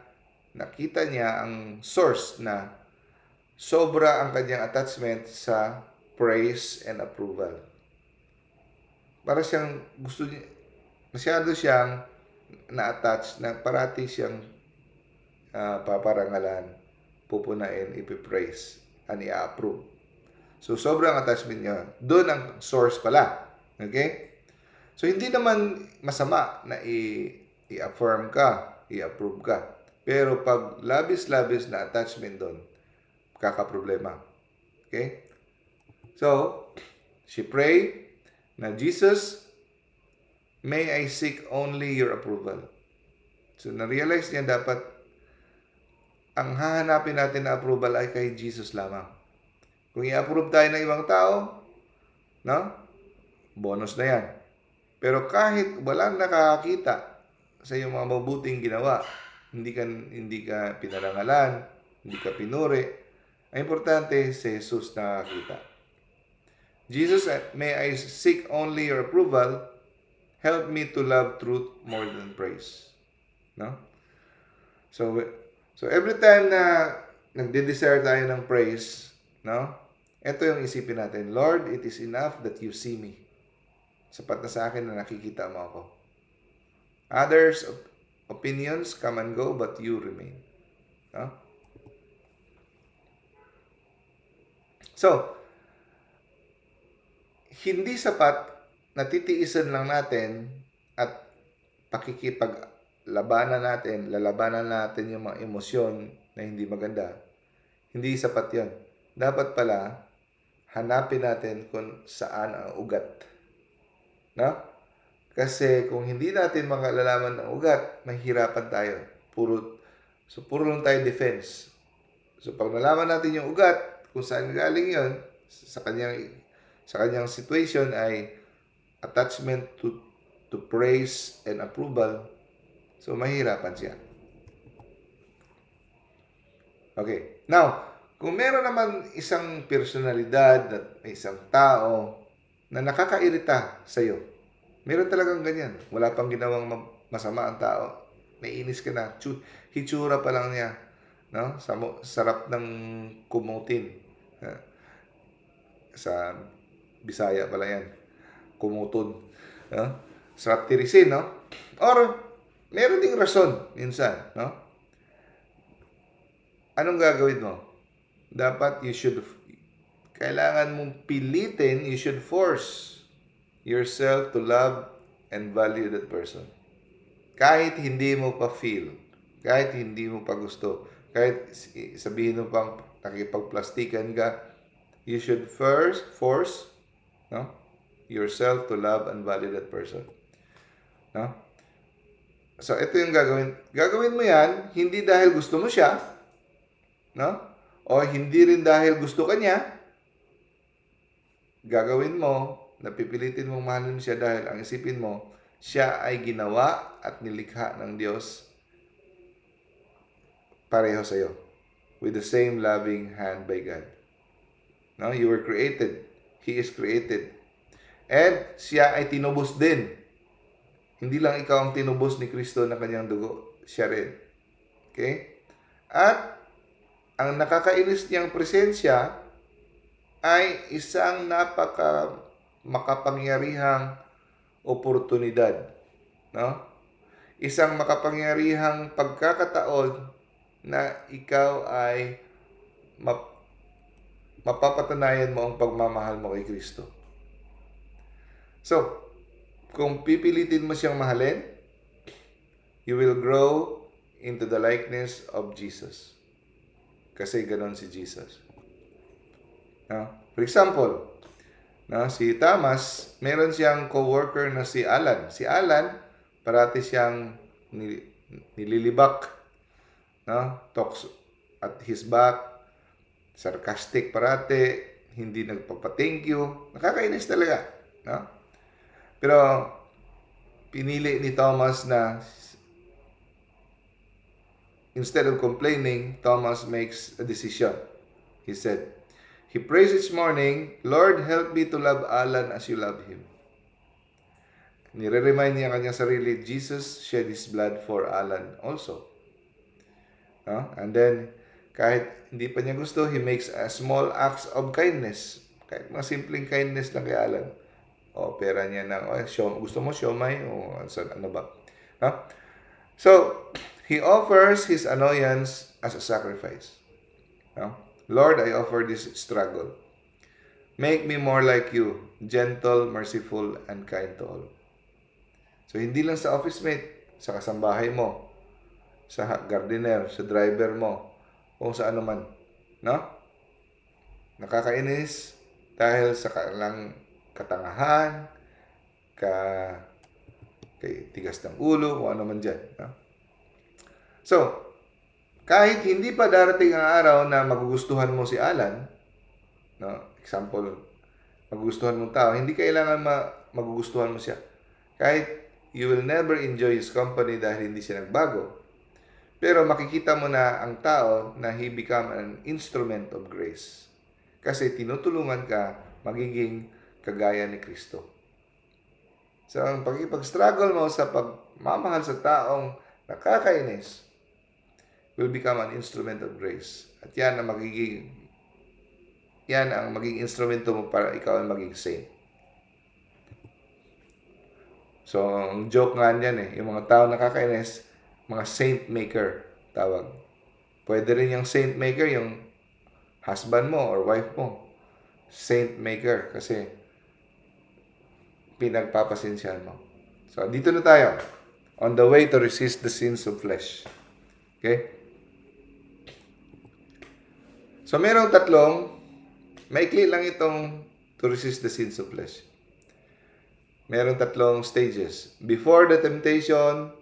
nakita niya ang source na sobra ang kanyang attachment sa praise and approval. Para siyang gusto niya, masyado siyang na-attach na parati siyang paparangalan, pupunain, ipipraise, and i-approve. So, sobrang attachment niya. Doon ang source pala. Okay? So, hindi naman masama na i-affirm ka, i-approve ka. Pero pag labis-labis na attachment doon, kakaproblema. Okay? So, she prayed na, Jesus, may I seek only your approval. So, na-realize niya dapat ang hahanapin natin na approval ay kay Jesus lamang. Kung i-approve tayo ng ibang tao, no? Bonus na yan. Pero kahit walang nakakakita sa iyong mga mabuting ginawa, hindi ka pinarangalan, hindi ka pinuri, ang importante si Jesus nakakita. Jesus, may I seek only your approval, help me to love truth more than praise. No? So every time na nagde-desire tayo ng praise, no? Ito yung isipin natin, Lord, it is enough that you see me. Sapat na sa akin na nakikita mo ako. Others' opinions come and go, but you remain. No? So, hindi sapat na titiisan lang natin at lalabanan natin yung mga emosyon na hindi maganda. Hindi sapat yon. Dapat pala, hanapin natin kung saan ang ugat. No? Kasi kung hindi natin makalalaman ng ugat, mahihirapan tayo. Puro lang tayo defense. So pag nalaman natin yung ugat, kung saan galing yon, sa kanyang situation ay attachment to praise and approval, so mahihirapan siya. Okay. Now, kung meron naman isang personalidad at isang tao na nakakairita sa iyo, meron talagang ganyan. Wala pang ginawang masama ang tao. Naiinis ka na. Hitsura pa lang niya. No? Sarap ng kumutin. Sa Bisaya pala yan. Kumutun. No? Sarap tirisin, no? Or, meron ding rason minsan, no? Anong gagawin mo? Dapat kailangan mong pilitin, you should force yourself to love and value that person. Kahit hindi mo pa feel, kahit hindi mo pa gusto, kahit sabihin mo pang nakipagplastikan ka, you should first force, no, yourself to love and value that person. No? So, ito yung gagawin. Gagawin mo yan, hindi dahil gusto mo siya, no? O hindi rin dahil gusto ka niya, gagawin mo, napipilitin mong mahalin siya dahil ang isipin mo, siya ay ginawa at nilikha ng Diyos pareho sa iyo. With the same loving hand by God. No? You were created. He is created. And siya ay tinubos din. Hindi lang ikaw ang tinubos ni Kristo na kanyang dugo. Siya rin. Okay? At ang nakakainis niyang presensya ay isang makapangyarihang oportunidad. No? Isang makapangyarihang pagkakataon na ikaw ay mapapatunayan mo ang pagmamahal mo kay Kristo. So, kung pipilitin mo siyang mahalin, you will grow into the likeness of Jesus. Kasi ganon si Jesus. No? For example, no, si Thomas, meron siyang co-worker na si Alan. Si Alan, parati siyang nililibak. No? Talks at his back, sarcastic parati, hindi nagpapa-thank you. Nakakainis talaga. No? Pero, pinili ni Thomas na instead of complaining, Thomas makes a decision. He said, he prays each morning, Lord, help me to love Alan as you love him. Nire-remind niya kanyang sarili, Jesus shed his blood for Alan also. No? And then, kahit hindi pa niya gusto, he makes a small acts of kindness. Kahit mga simpleng kindness lang kay Alan. O, pera niya ng, gusto mo siomay? O, ano ba? No? So, he offers his annoyance as a sacrifice. No? Lord, I offer this struggle. Make me more like you, gentle, merciful, and kind to all. So, hindi lang sa office mate, sa kasambahay mo, sa gardener, sa driver mo, kung sa ano man. No? Nakakainis dahil sa kanilang katangahan, kay tigas ng ulo, kung ano man dyan. No? So, kahit hindi pa darating ang araw na magugustuhan mo si Alan, no? Example, magugustuhan mong tao, hindi kailangan magugustuhan mo siya. Kahit you will never enjoy his company dahil hindi siya nagbago. Pero makikita mo na ang tao na he become an instrument of grace. Kasi tinutulungan ka magiging kagaya ni Kristo. So, ang pagkipag-struggle mo sa pagmamahal sa taong nakakainis will become an instrument of grace. At yan ang magiging instrumento mo para ikaw ay maging saint. So, ang joke nga niyan yung mga tao nakakainis, mga saint maker tawag. Pwede rin yung saint maker, yung husband mo or wife mo. Saint maker kasi pinagpapasensyahan mo. So, dito na tayo. On the way to resist the sins of flesh. Okay? So, merong maikli lang itong to resist the sins of flesh. Merong 3 stages. Before the temptation,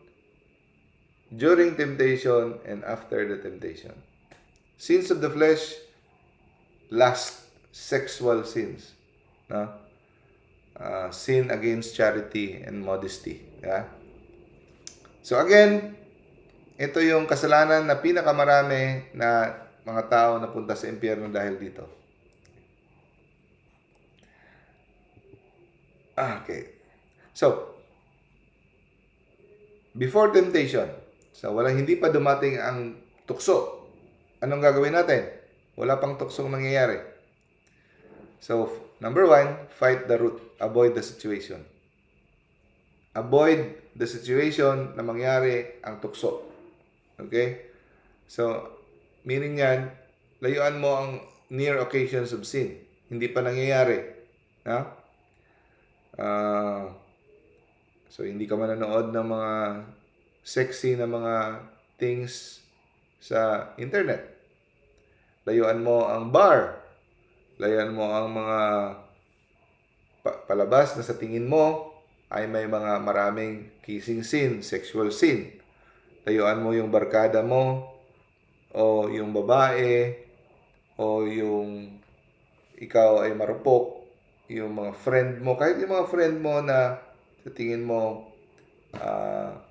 during temptation, and after the temptation. Sins of the flesh, lust, sexual sins. No? Sin against charity and modesty. Yeah? So again, ito yung kasalanan na pinakamarami na mga tao napunta sa impyerno dahil dito. Okay. So, before temptation, so hindi pa dumating ang tukso. Anong gagawin natin? Wala pang tuksong nangyayari. So, number 1, fight the root. Avoid the situation. Avoid the situation na mangyari ang tukso. Okay? So, meaning yan, layuan mo ang near occasions of sin. Hindi pa nangyayari. Ha? So, hindi ka manonood ng mga sexy na mga things sa internet. Layuan mo ang bar. Layuan mo ang mga palabas na sa tingin mo ay may mga maraming kissing scene, sexual scene. Layuan mo yung barkada mo o yung babae o yung ikaw ay marupok, yung mga friend mo, kahit yung mga friend mo na sa tingin mo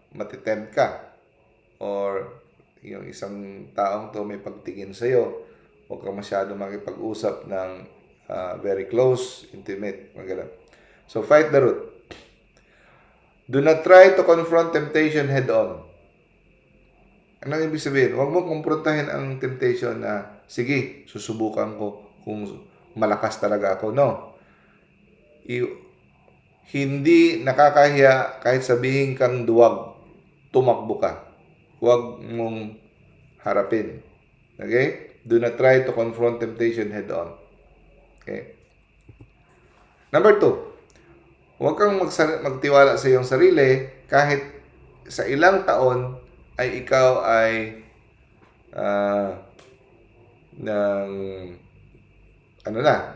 matitempt ka or yung isang taong to may pagtingin sa'yo, huwag ka masyado makipag-usap ng very close, intimate, mga ganun. So, fight the root. Do not try to confront temptation head-on. Anong ibig sabihin? Huwag mo kumprontahin ang temptation na, sige, susubukan ko kung malakas talaga ako. No. Hindi nakakahiya kahit sabihin kang duwag, tumakbo ka. Huwag mong harapin. Okay? Do not try to confront temptation head-on. Okay? Number 2, huwag kang magtiwala sa iyong sarili kahit sa ilang taon ay ikaw ay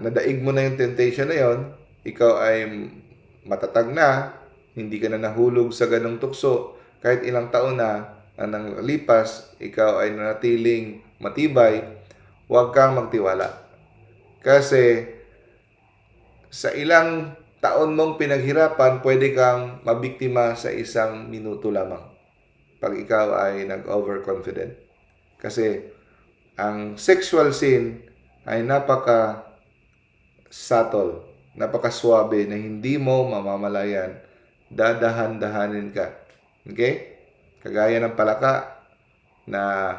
nadaig mo na yung temptation na yon, ikaw ay matatag na, hindi ka na nahulog sa ganong tukso, kahit ilang taon na nang lipas, ikaw ay nanatiling matibay, huwag kang magtiwala. Kasi sa ilang taon mong pinaghirapan, pwede kang mabiktima sa 1 minuto lamang pag ikaw ay nag-overconfident. Kasi ang sexual sin ay napaka-subtle, napaka-swabe na hindi mo mamamalayan, dadahan-dahanin ka. Okay? Kagaya ng palaka na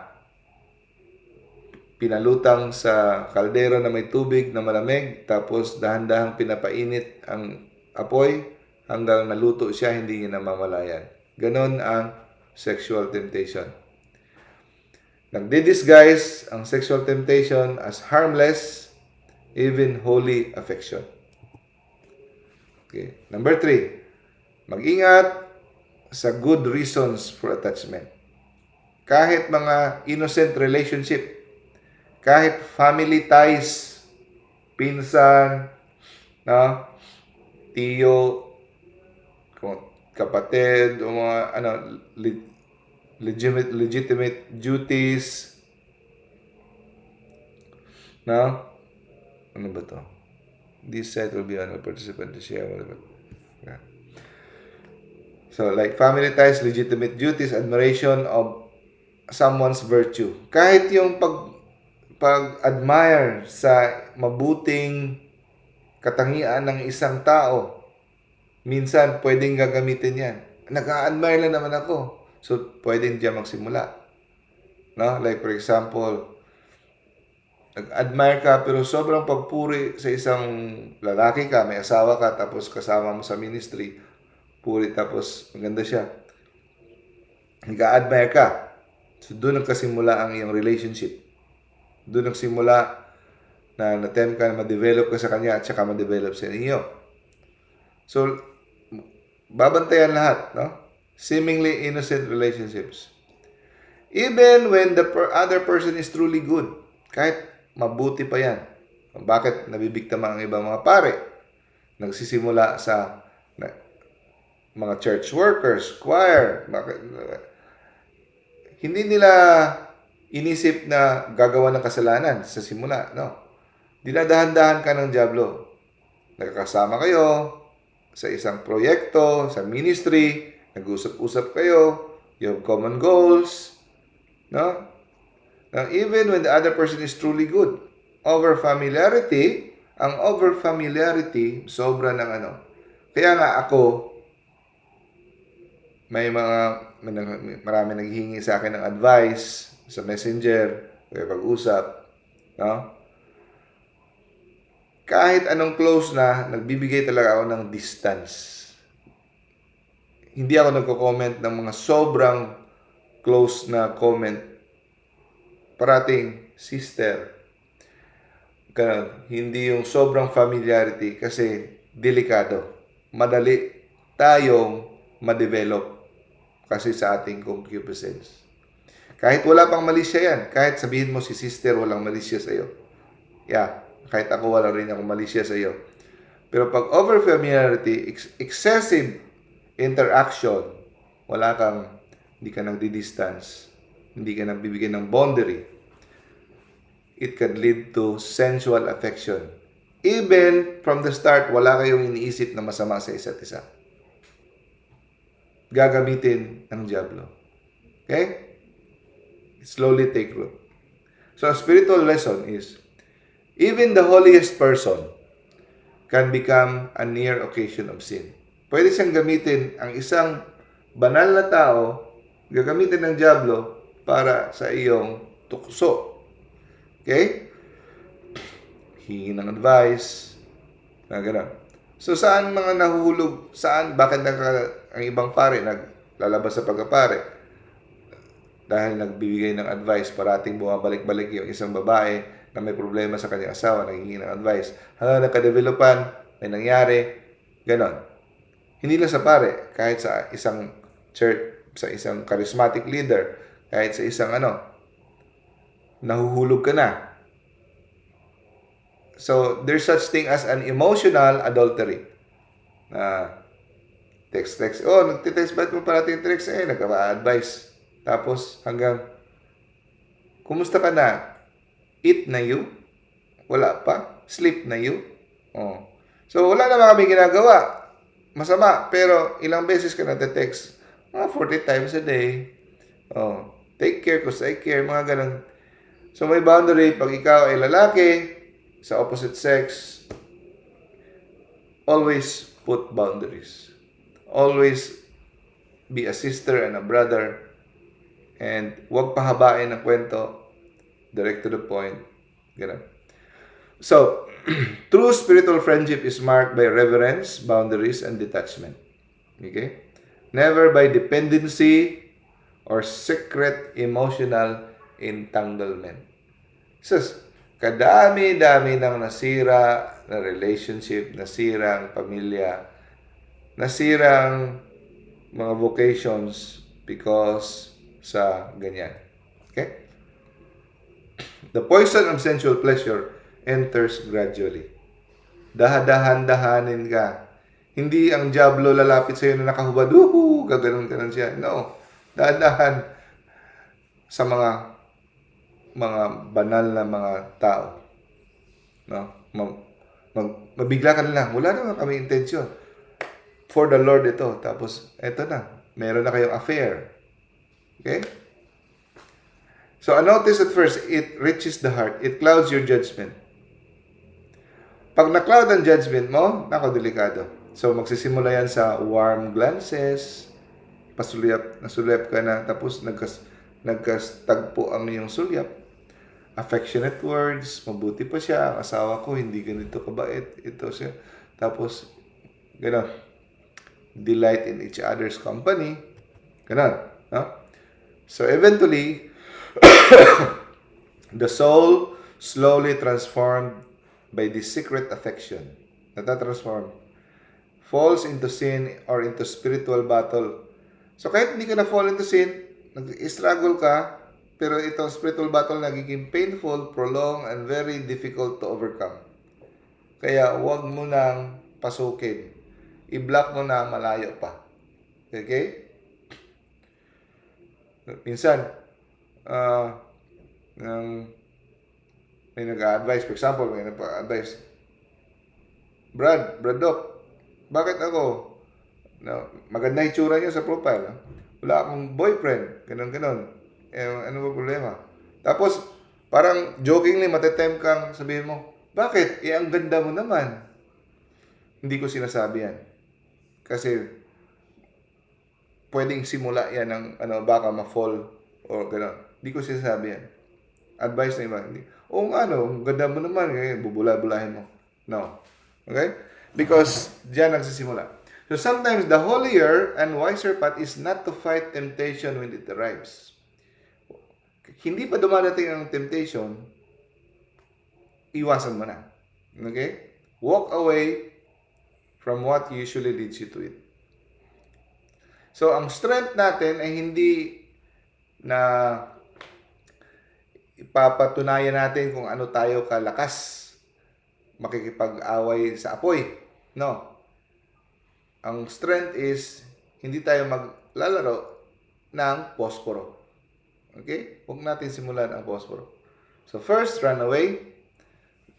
pinalutang sa kaldero na may tubig na malamig, tapos dahan-dahang pinapainit ang apoy hanggang naluto siya, hindi niya namamalayan. Ganon ang sexual temptation. Nagdi-disguise ang sexual temptation as harmless, even holy affection. Okay. Number 3, mag-ingat sa good reasons for attachment. Kahit mga innocent relationship, kahit family ties, pinsan, no, tiyo, kapatid, o mga legitimate duties, no? Ano ba to? This site will be on a participant to share. Yeah. So, like family ties, legitimate duties, admiration of someone's virtue. Kahit yung pag-admire sa mabuting katangian ng isang tao, minsan pwedeng gagamitin yan. Nag-a-admire lang naman ako. So, pwedeng diyan magsimula. No? Like for example, nag-admire ka pero sobrang pagpuri sa isang lalaki ka, may asawa ka, tapos kasama mo sa ministry, puri tapos maganda siya. Nag-a-admire ka. So, doon nagkasimula ang iyong relationship. Doon nagsimula na na-attempt ka na ma-develop ka sa kanya at saka ma-develop sa inyo. So, babantayan lahat, no? Seemingly innocent relationships. Even when the other person is truly good, kahit mabuti pa yan. Bakit nabibiktima ang ibang mga pare? Nagsisimula sa mga church workers, choir, hindi nila inisip na gagawa ng kasalanan sa simula, no? Dinadahan-dahan ka ng dyablo. Nagkakasama kayo sa isang proyekto, sa ministry, nag-usap-usap kayo, you have common goals, no? Now, even when the other person is truly good, ang over-familiarity, sobra ng ano. Kaya nga ako, marami naghihingi sa akin ng advice sa messenger, kaya pag-usap, no? Kahit anong close na, nagbibigay talaga ako ng distance. Hindi ako nagko-comment ng mga sobrang close na comment. Parating, sister. Ganun. Hindi yung sobrang familiarity kasi delikado. Madali tayong ma-develop kasi sa ating concupiscence. Kahit wala pang malisya yan, kahit sabihin mo si sister walang malisya sa'yo. Yeah, kahit ako wala rin akong malisya sa'yo. Pero pag over-familiarity, excessive interaction, hindi ka nagdi-distance, hindi ka nagbibigay ng boundary, it can lead to sensual affection. Even from the start, wala kayong iniisip na masama sa isa't isa. Gagamitin ng dyablo. Okay? Slowly take root. So, a spiritual lesson is, even the holiest person can become a near occasion of sin. Pwede siyang gamitin ang isang banal na tao, gagamitin ng dyablo para sa iyong tukso. Okay? Hingi ng advice, na gano'n. So, saan mga nahuhulog? Bakit ang ibang pare naglalabas sa pagkapare? Dahil nagbibigay ng advice, parating bumabalik-balik yung isang babae na may problema sa kanyang asawa, naghihingi ng advice. Hanggang nagka-developan, may nangyari, ganon. Hindi lang sa pare, kahit sa isang church, sa isang charismatic leader, kahit sa isang nahuhulog ka na. So, there's such thing as an emotional adultery. Text. Nagtitext, ba't mo parating text? Nagka-advice. Tapos, hanggang, kumusta ka na? Eat na you? Wala pa? Sleep na you? Oh. So, wala naman kami ginagawa. Masama. Pero, ilang beses ka nagte-text? Mga 40 times a day. Oh. Take care, cause I care. Mga ganun. So, may boundary. Pag ikaw ay lalaki, sa opposite sex, always put boundaries. Always be a sister and a brother. And huwag pahabain ng kwento. direct to the point. Ganun. So, true spiritual friendship is marked by reverence, boundaries, and detachment. Okay? Never by dependency or secret emotional entanglement. Sus, kadami-dami ng nasira na relationship, nasirang pamilya, nasirang mga vocations because sa ganyan. Okay? The poison of sensual pleasure enters gradually. Dahan-dahan-dahanin ka. Hindi ang diablo lalapit sa iyo na nakahubad, gaganon-ganon siya. No. Dahan-dahan sa mga banal na mga tao. No? Mabigla ka na lang. Wala naman kami intensyon. For the Lord ito. Tapos, eto na. Meron na kayong affair. Okay? So, notice at first, it reaches the heart. It clouds your judgment. Pag na-cloud ang judgment mo, delikado. So, magsisimula yan sa warm glances, nasulyap ka na, tapos nagkastagpo ang iyong sulyap. Affectionate words, mabuti pa siya, ang asawa ko, hindi ganito kabait, ito siya. Tapos, gano'n. Delight in each other's company. Gano'n. No? So, eventually, the soul slowly transformed by this secret affection, natatransform, falls into sin or into spiritual battle. So kahit hindi ka na fall into sin, nag-struggle ka, pero itong spiritual battle nagiging painful, prolonged, and very difficult to overcome. Kaya huwag mo nang pasukin. I-block mo na malayo pa. Okay? Minsan, may nag-a-advise, for example, may nag-a-advise, Brad Doc, bakit ako? No, maganda itsura niya sa profile. No? Wala akong boyfriend. Ganon. Ano ba problema? Tapos, parang jokingly, matetempt kang sabihin mo, bakit? Ang ganda mo naman. Hindi ko sinasabi yan. Kasi, pwedeng simula yan ng, baka ma-fall o ganon. Hindi ko sinasabi yan. Advice na iba. Ang ganda mo naman, bubula-bulahin mo. No. Okay? Because diyan nagsisimula. So sometimes the holier and wiser path is not to fight temptation when it arrives. Hindi pa dumadating ang temptation, iwasan mo na. Okay? Walk away from what usually leads you to it. So ang strength natin ay hindi na ipapatunayan natin kung ano tayo kalakas makikipag-away sa apoy. No. Ang strength is hindi tayo maglalaro ng posporo. Okay? Huwag natin simulan ang posporo. So first, run away.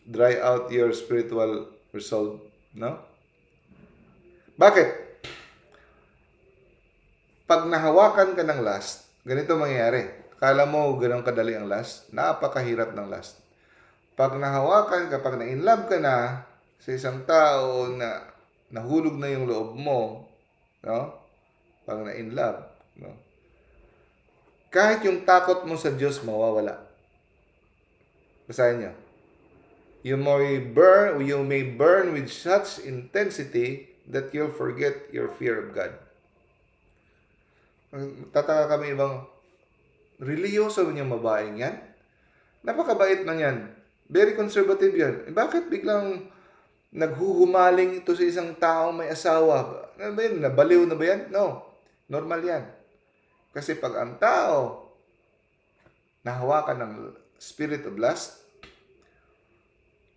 Dry out your spiritual resolve. No? Bakit? Pag nahawakan ka ng lust, ganito mangyayari. Akala mo ganun kadali ang lust? Napakahirap ng lust. Pag nahawakan ka, pag na-inlove ka na sa isang tao na nahulog na yung loob mo, no? Pag na-inlove, no? Kahit yung takot mo sa Diyos mawawala. Basahin niyo. You may burn with such intensity that you'll forget your fear of God. Tataka kami ibang, religyoso niyang babaeng yan? Napakabait man yan. Very conservative yan. Bakit biglang naghuhumaling ito sa isang tao may asawa? Ano ba yan? Nabaliw na ba yan? No. Normal yan. Kasi pag ang tao nahawakan ng spirit of lust,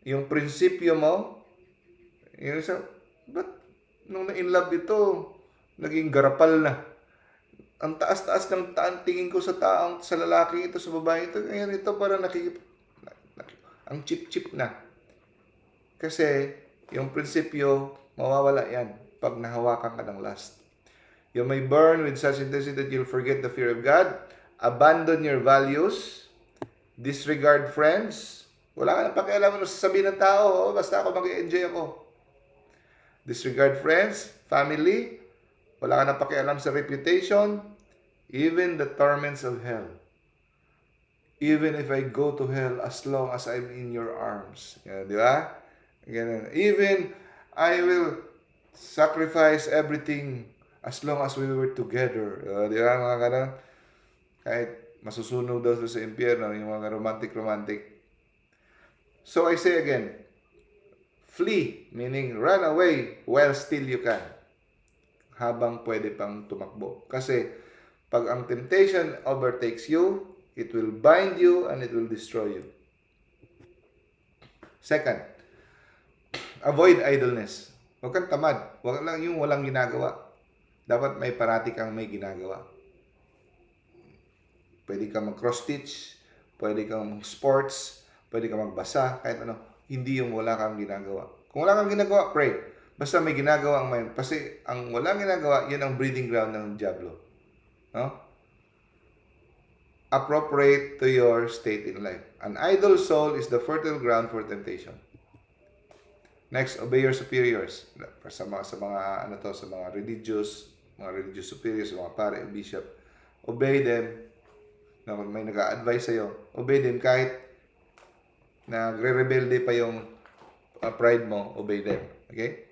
yung prinsipyo mo, yun siya, ba't nung na-inlove ito, naging garapal na? Ang taas-taas ng tingin ko sa lalaki ito, sa babae ito, ngayon ito parang ang chip-chip na. Kasi, yung prinsipyo, mawawala yan pag nahawakan ka ng lust. You may burn with such intensity that you'll forget the fear of God, abandon your values, disregard friends. Wala ka nang pakialam ano sasabihin ng tao, basta ako mag-enjoy ako. Disregard friends, family, wala ka nang pakialam sa reputation, even the torments of hell. Even if I go to hell, as long as I'm in your arms. Yan, di ba? Ganun. Even I will sacrifice everything as long as we were together. Di ba, mga ganun? Kahit masusunog daw sa impyerno, yung mga romantic. So I say again, flee, meaning run away while still you can. Habang pwede pang tumakbo. Kasi pag ang temptation overtakes you, it will bind you and it will destroy you. Second, avoid idleness. Huwag kang tamad. Huwag lang yung walang ginagawa. Dapat may parati kang may ginagawa. Pwede kang mag-cross-stitch, pwede kang mag-sports, pwede kang magbasa, kahit ano. Hindi yung wala kang ginagawa. Kung wala kang ginagawa, pray. Basta may ginagawa ang mind. Kasi ang walang ginagawa, yun ang breeding ground ng Diablo. No? Appropriate to your state in life. An idle soul is the fertile ground for temptation. Next, obey your superiors. Sa mga religious superiors, mga pare, bishop. Obey them. No, may nag-a-advise sa'yo. Obey them kahit nagre-rebelde pa yung pride mo. Obey them. Okay?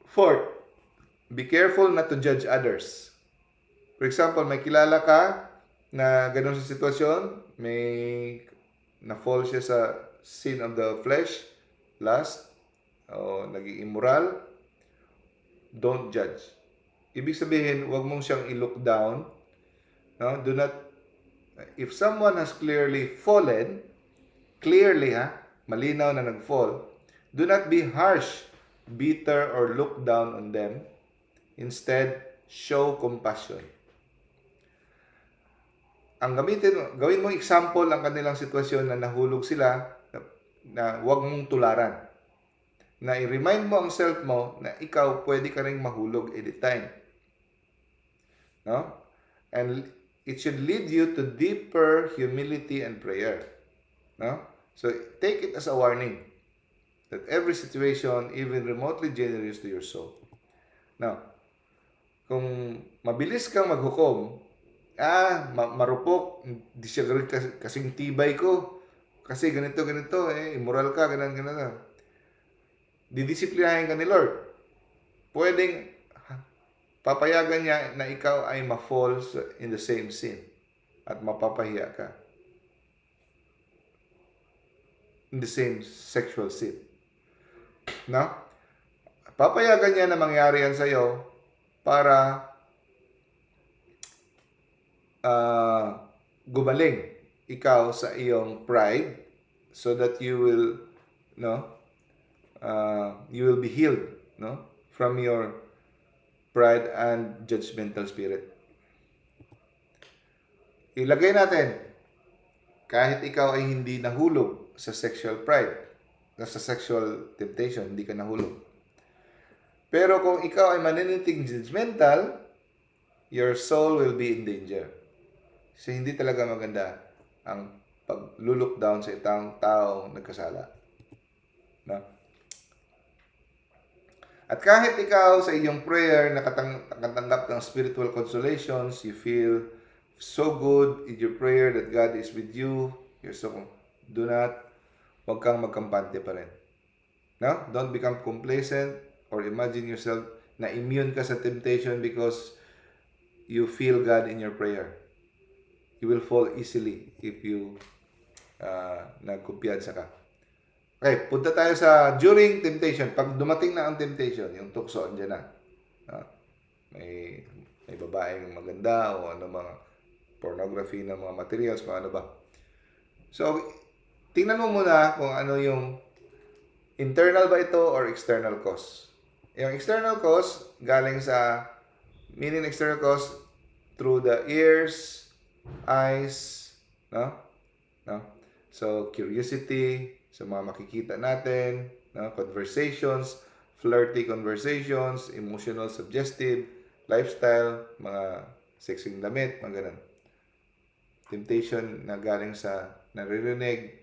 Fourth, be careful not to judge others. For example, may kilala ka na ganun sa sitwasyon, may na-fall siya sa sin of the flesh, lust, o naging immoral, don't judge. Ibig sabihin, huwag mong siyang i-look down. No? Do not, if someone has clearly fallen, malinaw na nag-fall, do not be harsh, bitter, or look down on them. Instead, show compassion. Ang gawin mo example ang kanilang sitwasyon na nahulog sila na huwag mong tularan. Na i-remind mo ang self mo na ikaw pwede ka ring mahulog anytime. No? And it should lead you to deeper humility and prayer. No? So take it as a warning that every situation, even remotely generous to your soul. Now, kung mabilis kang maghukom, marupok, di siya kasing tibay ko. Kasi ganito, immoral ka, ganun. Didisiplinahin ka ni Lord. Pwedeng papayagan niya na ikaw ay ma-fall in the same sin at mapapahiya ka in the same sexual sin. No? Papayagan niya na mangyari yan sa'yo para gumaling ikaw sa iyong pride so that you will be healed from your pride and judgmental spirit. Ilagay natin, kahit ikaw ay hindi nahulog sa sexual pride, sa sexual temptation, hindi ka nahulog. Pero kung ikaw ay maninitig judgmental, your soul will be in danger. So, hindi talaga maganda ang pag-look down sa itang taong nagkasala. No? At kahit ikaw sa iyong prayer nakatanggap ng spiritual consolations, you feel so good in your prayer that God is with you, huwag kang magkampante pa rin. No? Don't become complacent or imagine yourself na immune ka sa temptation because you feel God in your prayer. You will fall easily if you nagkumpiyansa ka. Okay, punta tayo sa during temptation. Pag dumating na ang temptation, yung tukso, andyan na. May babaeng maganda o ano mga pornography na mga materials, kung ano ba. So, tingnan mo muna kung ano yung internal ba ito or external cause. Yung external cause, galing sa external cause through the ears, eyes, no? So, curiosity, sa mga makikita natin, conversations, flirty conversations, emotional, suggestive, lifestyle, mga sexing damit, mga ganun. Temptation na galing sa naririnig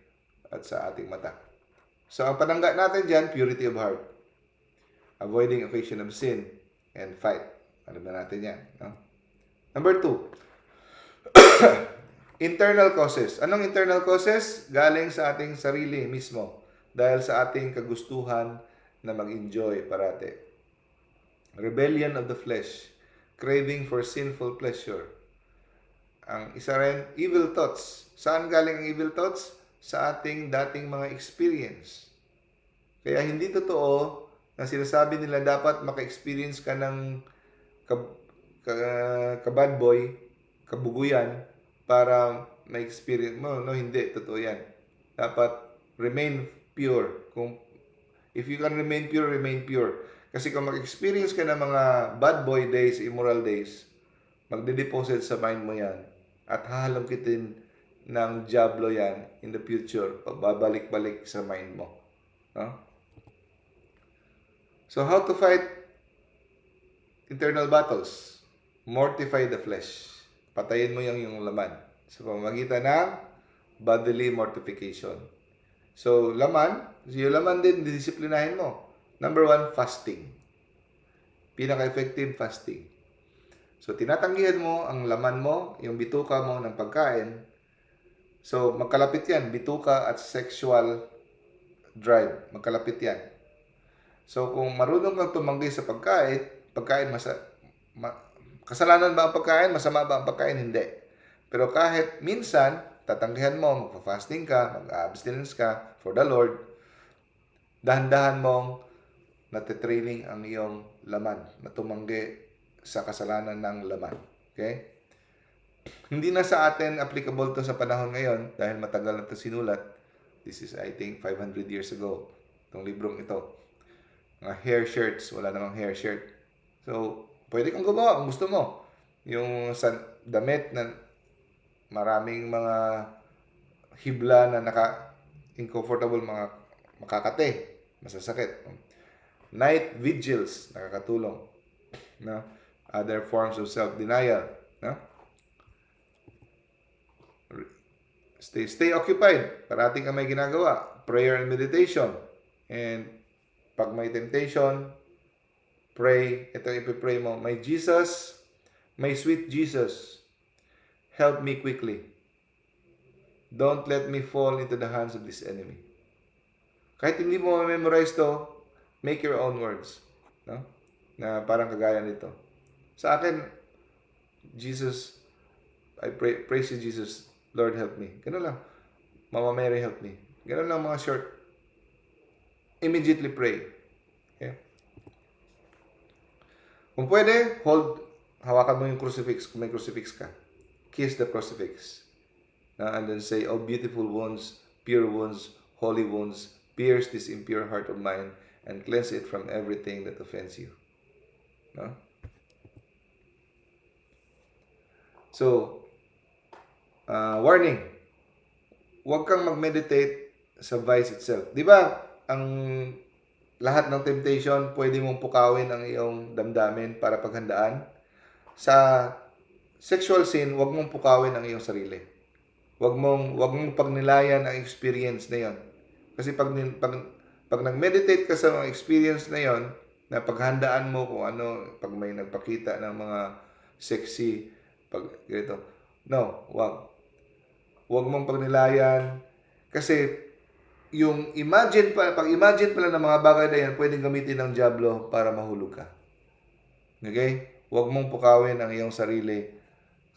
at sa ating mata. So, ang panangga natin dyan, purity of heart. Avoiding occasion of sin and fight. Alam na natin yan. No? Number 2, internal causes. Anong internal causes? Galing sa ating sarili mismo. Dahil sa ating kagustuhan na mag-enjoy parate. Rebellion of the flesh. Craving for sinful pleasure. Ang isa rin, evil thoughts. Saan galing ang evil thoughts? Sa ating dating mga experience. Kaya hindi totoo na sinasabi nila dapat maka-experience ka ng ka-bad boy, kabuguyan, para ma-experience mo. No, hindi. Totoo yan. Dapat remain pure. If you can remain pure. Kasi kung mag-experience ka ng mga bad boy days, immoral days, magde-deposit sa mind mo yan at hahalongkitin ng diablo yan in the future. Babalik-balik sa mind mo. No? So, how to fight internal battles? Mortify the flesh. Patayin mo yung laman sa pamamagitan ng bodily mortification. So, yung laman din, didisiplinahin mo. Number 1, fasting. Pinaka-effective fasting. So, tinatanggihan mo ang laman mo, yung bituka mo ng pagkain. So, magkalapit yan. Bituka at sexual drive. Magkalapit yan. So, kung marunong kang tumanggi sa pagkain, kasalanan ba ang pagkain? Masama ba ang pagkain? Hindi. Pero kahit minsan, tatanggihan mo, magpa-fasting ka, mag-abstinence ka for the Lord, dahan-dahan mong natitraining ang iyong laman na tumanggi sa kasalanan ng laman. Okay? Hindi na sa atin applicable to sa panahon ngayon dahil matagal na ito sinulat. This is, I think, 500 years ago. Itong librong ito. Mga hair shirts, wala namang hair shirt. So, pwede kang gumawa kung gusto mo. Yung damit na maraming mga hibla na inconfortable, mga makakate, masasakit. Night vigils, nakakatulong. No? Other forms of self-denial. No? Stay occupied. Parating ka may ginagawa. Prayer and meditation. And pag may temptation, pray. Ito ipipray mo. My Jesus, my sweet Jesus, help me quickly. Don't let me fall into the hands of this enemy. Kahit hindi mo memorize to, make your own words. No? Na parang kagaya nito. Sa akin, Jesus, I praise you, Jesus. Lord, help me. Ganun lang. Mama Mary, help me. Ganun lang mga short. Immediately pray. Okay? Kung pwede, hawakan mo yung crucifix kung may crucifix ka. Kiss the crucifix. And then say, oh, beautiful wounds, pure wounds, holy wounds, pierce this impure heart of mine and cleanse it from everything that offends you. No? So, warning. Huwag kang mag-meditate sa vice itself. Di ba, ang lahat ng temptation, pwede mong pukawin ang iyong damdamin para paghandaan. Sa sexual sin, huwag mong pukawin ang iyong sarili. Huwag mong pagnilayan ang experience na yon. Kasi pag nag-meditate ka sa mga experience na yon, na paghandaan mo kung ano, pag may nagpakita ng mga sexy, ganito. No, huwag. Huwag mong pagnilayan. Kasi pag-imagine pala ng mga bagay na yan, pwedeng gamitin ng diablo para mahulog ka. Okay? Huwag mong pukawin ang iyong sarili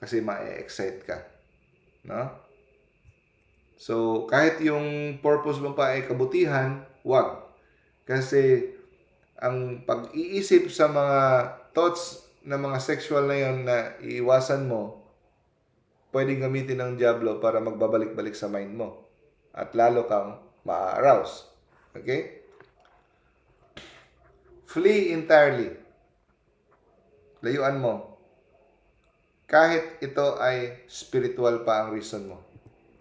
kasi ma-excite ka. No? So, kahit yung purpose mo pa ay kabutihan, huwag. Kasi ang pag-iisip sa mga thoughts na mga sexual na yon na iiwasan mo, pwedeng gamitin ng diablo para magbabalik-balik sa mind mo. At lalo kang ma-arouse. Okay? Flee entirely. Layuan mo. Kahit ito ay spiritual pa ang reason mo.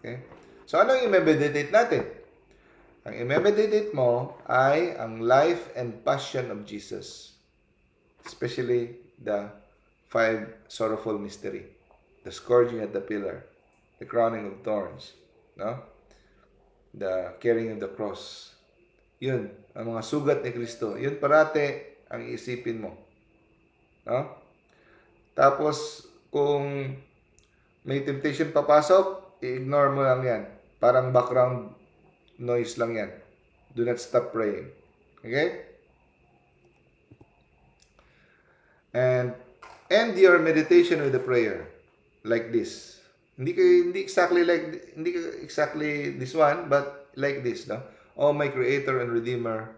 Okay? So, ano yung i-meditate natin? Ang i-meditate mo ay ang life and passion of Jesus. Especially the 5 sorrowful mystery. The scourging at the pillar. The crowning of thorns. No? The carrying of the cross. Yun, ang mga sugat ni Kristo. Yun parate ang iisipin mo. No? Tapos, kung may temptation papasok, i-ignore mo lang yan. Parang background noise lang yan. Do not stop praying. Okay? And end your meditation with a prayer like this. Hindi exactly this one, but like this, no? Oh, my Creator and Redeemer,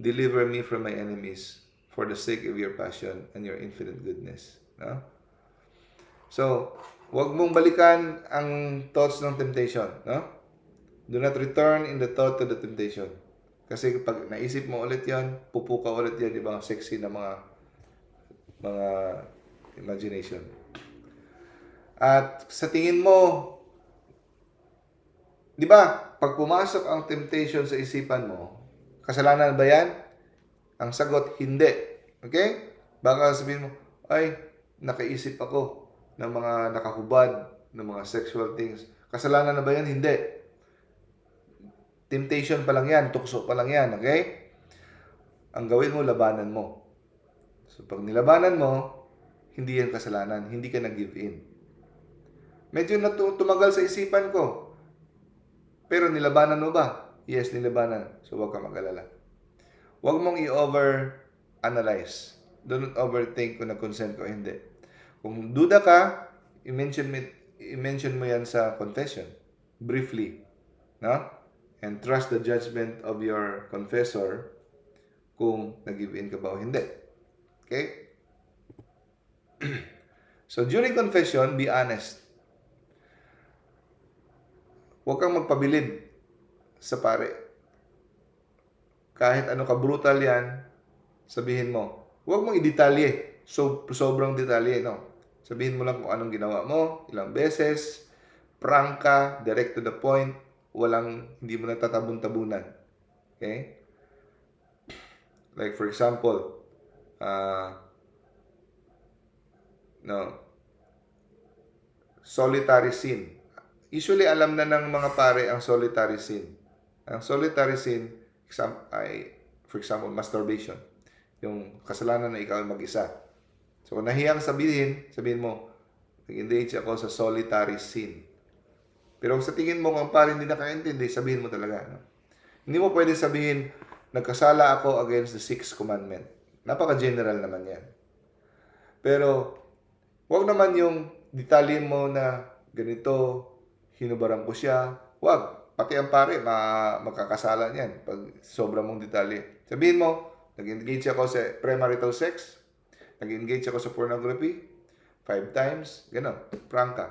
deliver me from my enemies for the sake of your passion and your infinite goodness, no? So, wag mong balikan ang thoughts ng temptation, no? Do not return in the thought to the temptation. Kasi pag naisip mo ulit yan, pupuka ulit yan, di ba? Sexy na mga imagination. At sa tingin mo, di ba, pag pumasok ang temptation sa isipan mo, kasalanan ba yan? Ang sagot, hindi. Okay? Baka sabihin mo, ay, nakaisip ako ng mga nakahubad, ng mga sexual things. Kasalanan na ba yan? Hindi. Temptation pa lang yan, tukso pa lang yan, okay? Ang gawin mo, labanan mo. So, pag nilabanan mo, hindi yan kasalanan. Hindi ka nag-give in. Medyo tumagal sa isipan ko. Pero nilabanan mo ba? Yes, nilabanan. So, huwag ka mag-alala. Huwag mong i-over-analyze. Don't overthink kung nag-consent ko o hindi. Kung duda ka, i-mention mo yan sa confession. Briefly. No? And trust the judgment of your confessor kung nag-give in ka ba o hindi. Okay? So, during confession, be honest. Huwag kang magpabilib sa pare. Kahit ano ka brutal yan, sabihin mo. Huwag mong i-detalye. Sobrang detalye, no? Sabihin mo lang kung anong ginawa mo, ilang beses, prank ka, direct to the point, hindi mo natatabon-tabunan. Okay? Like for example, solitary sin. Usually, alam na ng mga pare ang solitary sin. Ang solitary sin ay, for example, masturbation. Yung kasalanan na ikaw ay mag-isa. So, kung nahiyang sabihin mo, nag-engage ako sa solitary sin. Pero sa tingin mo, kung pare hindi nakaintindi, sabihin mo talaga. No? Hindi mo pwede sabihin, nagkasala ako against the 6th commandment. Napaka-general naman yan. Pero, wag naman yung detalye mo na ganito, hinubaran ko siya. Wag. Pati ang pare, magkakasala niyan pag sobra mong detalye. Sabihin mo, nag-engage ako sa premarital sex, nag-engage ako sa pornography, 5 times, gano'n, prank ka.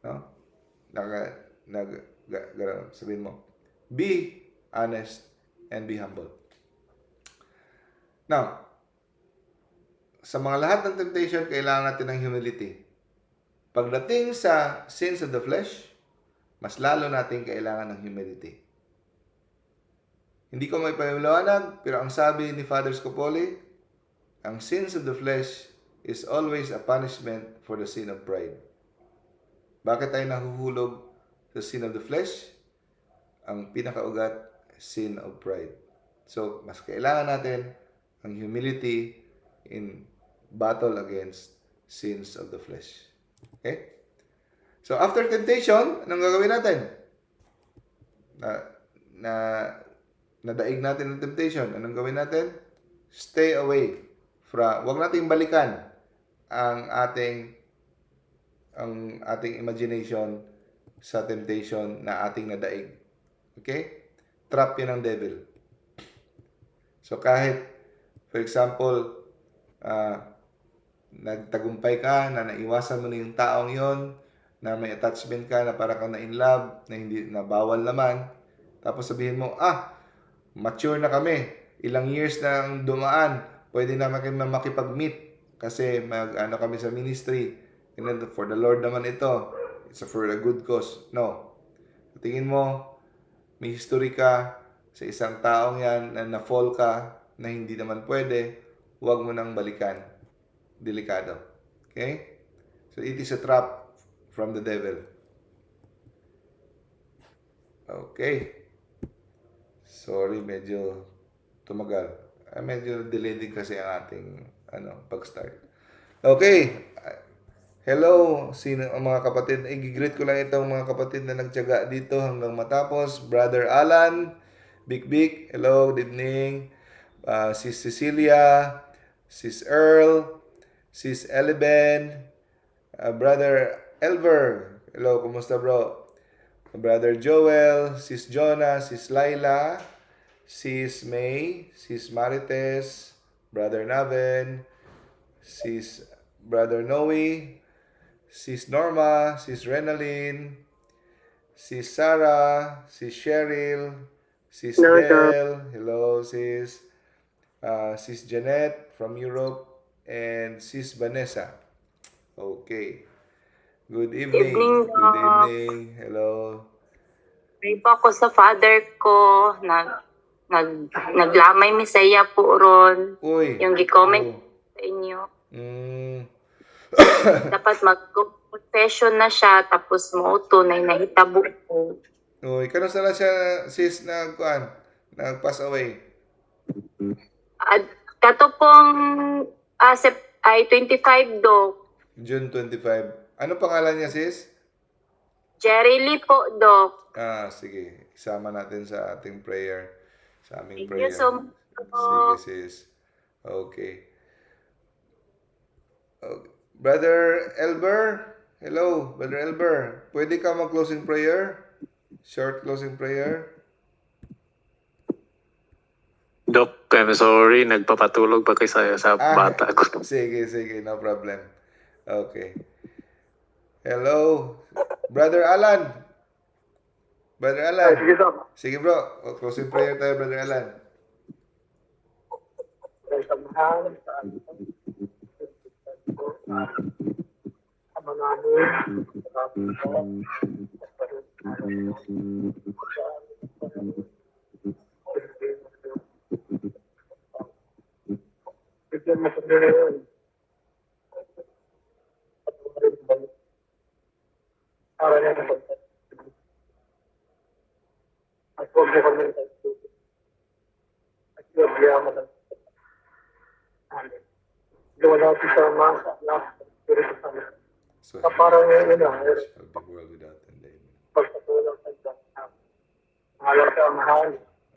No? Sabihin mo, be honest and be humble. Now, sa mga lahat ng temptation, kailangan natin ng humility. Pagdating sa sins of the flesh, mas lalo natin kailangan ng humility. Hindi ko may paliwanag, pero ang sabi ni Father Scopoli, ang sins of the flesh is always a punishment for the sin of pride. Bakit tayo nahuhulog sa sin of the flesh? Ang pinakaugat, sin of pride. So, mas kailangan natin ang humility in battle against sins of the flesh. Okay? So, after temptation, anong gagawin natin? Nadaig natin ng temptation. Anong gawin natin? Stay away from, wag nating balikan ang ating imagination sa temptation na ating nadaig. Okay? Trap yun ng devil. So, kahit, for example, nagtagumpay ka, na naiwasan mo na yung taong yon, na may attachment ka, na para kang na-in love, na hindi na bawal naman, tapos sabihin mo, mature na kami, ilang years na ang dumaan, pwede naman kami makipag-meet, kasi kami sa ministry, and then for the Lord naman ito, it's for a good cause. No. Tingin mo, may history ka sa isang taong yan, na na-fall ka, na hindi naman pwede, huwag mo nang balikan. Delikado. Okay? So, it is a trap from the devil. Okay. Sorry, medyo tumagal. Medyo delayed din kasi ang ating pag-start. Okay. Hello, sino ang mga kapatid? I-greet ko lang itong mga kapatid na nagtiyaga dito hanggang matapos. Brother Alan, Big Big, hello, good evening. Sis Cecilia, Sis Earl, Sis Eliben, Brother Elver, hello, kumusta bro? Brother Joel, Sis Jonah, Sis Laila, Sis May, Sis Marites, Brother Naven, Sis Brother Noe, Sis Norma, Sis Renalyn, Sis Sarah, Sis Cheryl, Sis Hello, Doc. Del, hello Sis, Sis Janet from Europe, and Sis Vanessa. Okay. Good evening. Evening, Good Doc. evening. Hello. Pray po ako sa father ko. Naglamay misaya po ron. Uy. Yung gi-comment Oh. sa inyo. Dapat mag-confession na siya tapos mo tunay na hitabo ko. Uy, kanusta na siya sis nag-pass away? At kato pong ay 25 Doc. June 25. Ano pangalan niya sis? Jerry Lee po, Doc. Sige. Isama natin sa ating prayer. Sa aming Thank prayer. you so much, Sige Doc. sis. Okay. Brother Elber. Hello, Brother Elber. Pwede ka mag-closing prayer? Short closing prayer? Dok, I'm sorry, nagpapatulog pa kayo sa bata ko. Sige, no problem. Okay. Hello, Brother Alan. Brother Alan. Sige, Doc. Sige bro, closing prayer tayo, Brother Alan. So, parang yun na. Shall be world without end.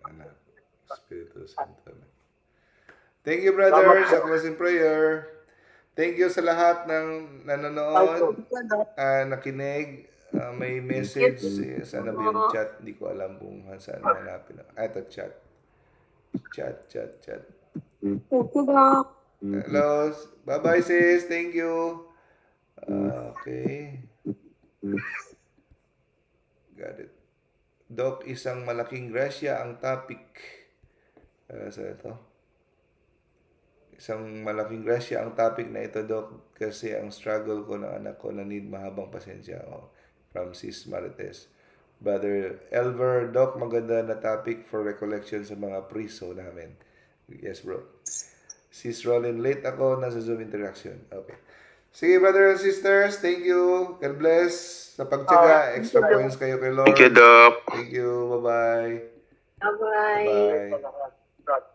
Anak, Espiritu Santo. Thank you, brother, sa closing prayer. Thank you sa lahat ng nanonood, nakinig. May message. Sana ba yung chat? Hindi ko alam kung saan hanapin. Ito, chat. Chat. Thank you, Doc. Hello. Bye-bye, sis. Thank you. Okay. Got it. Doc, isang malaking grasya ang topic. Sa ito. Isang malaking grasya ang topic na ito, Doc, kasi ang struggle ko ng anak ko na need mahabang pasensya. From Sis Marites. Brother Elver, Doc, maganda na topic for recollection sa mga priso namin. Yes, bro. Sis Rolin, late ako, nasa Zoom interaction. Okay. Sige, brother and sisters, thank you. God bless. Sa pagtyaga, extra points kayo kay Lord. Thank you, Doc. Thank you. Bye-bye. Bye-bye. Bye.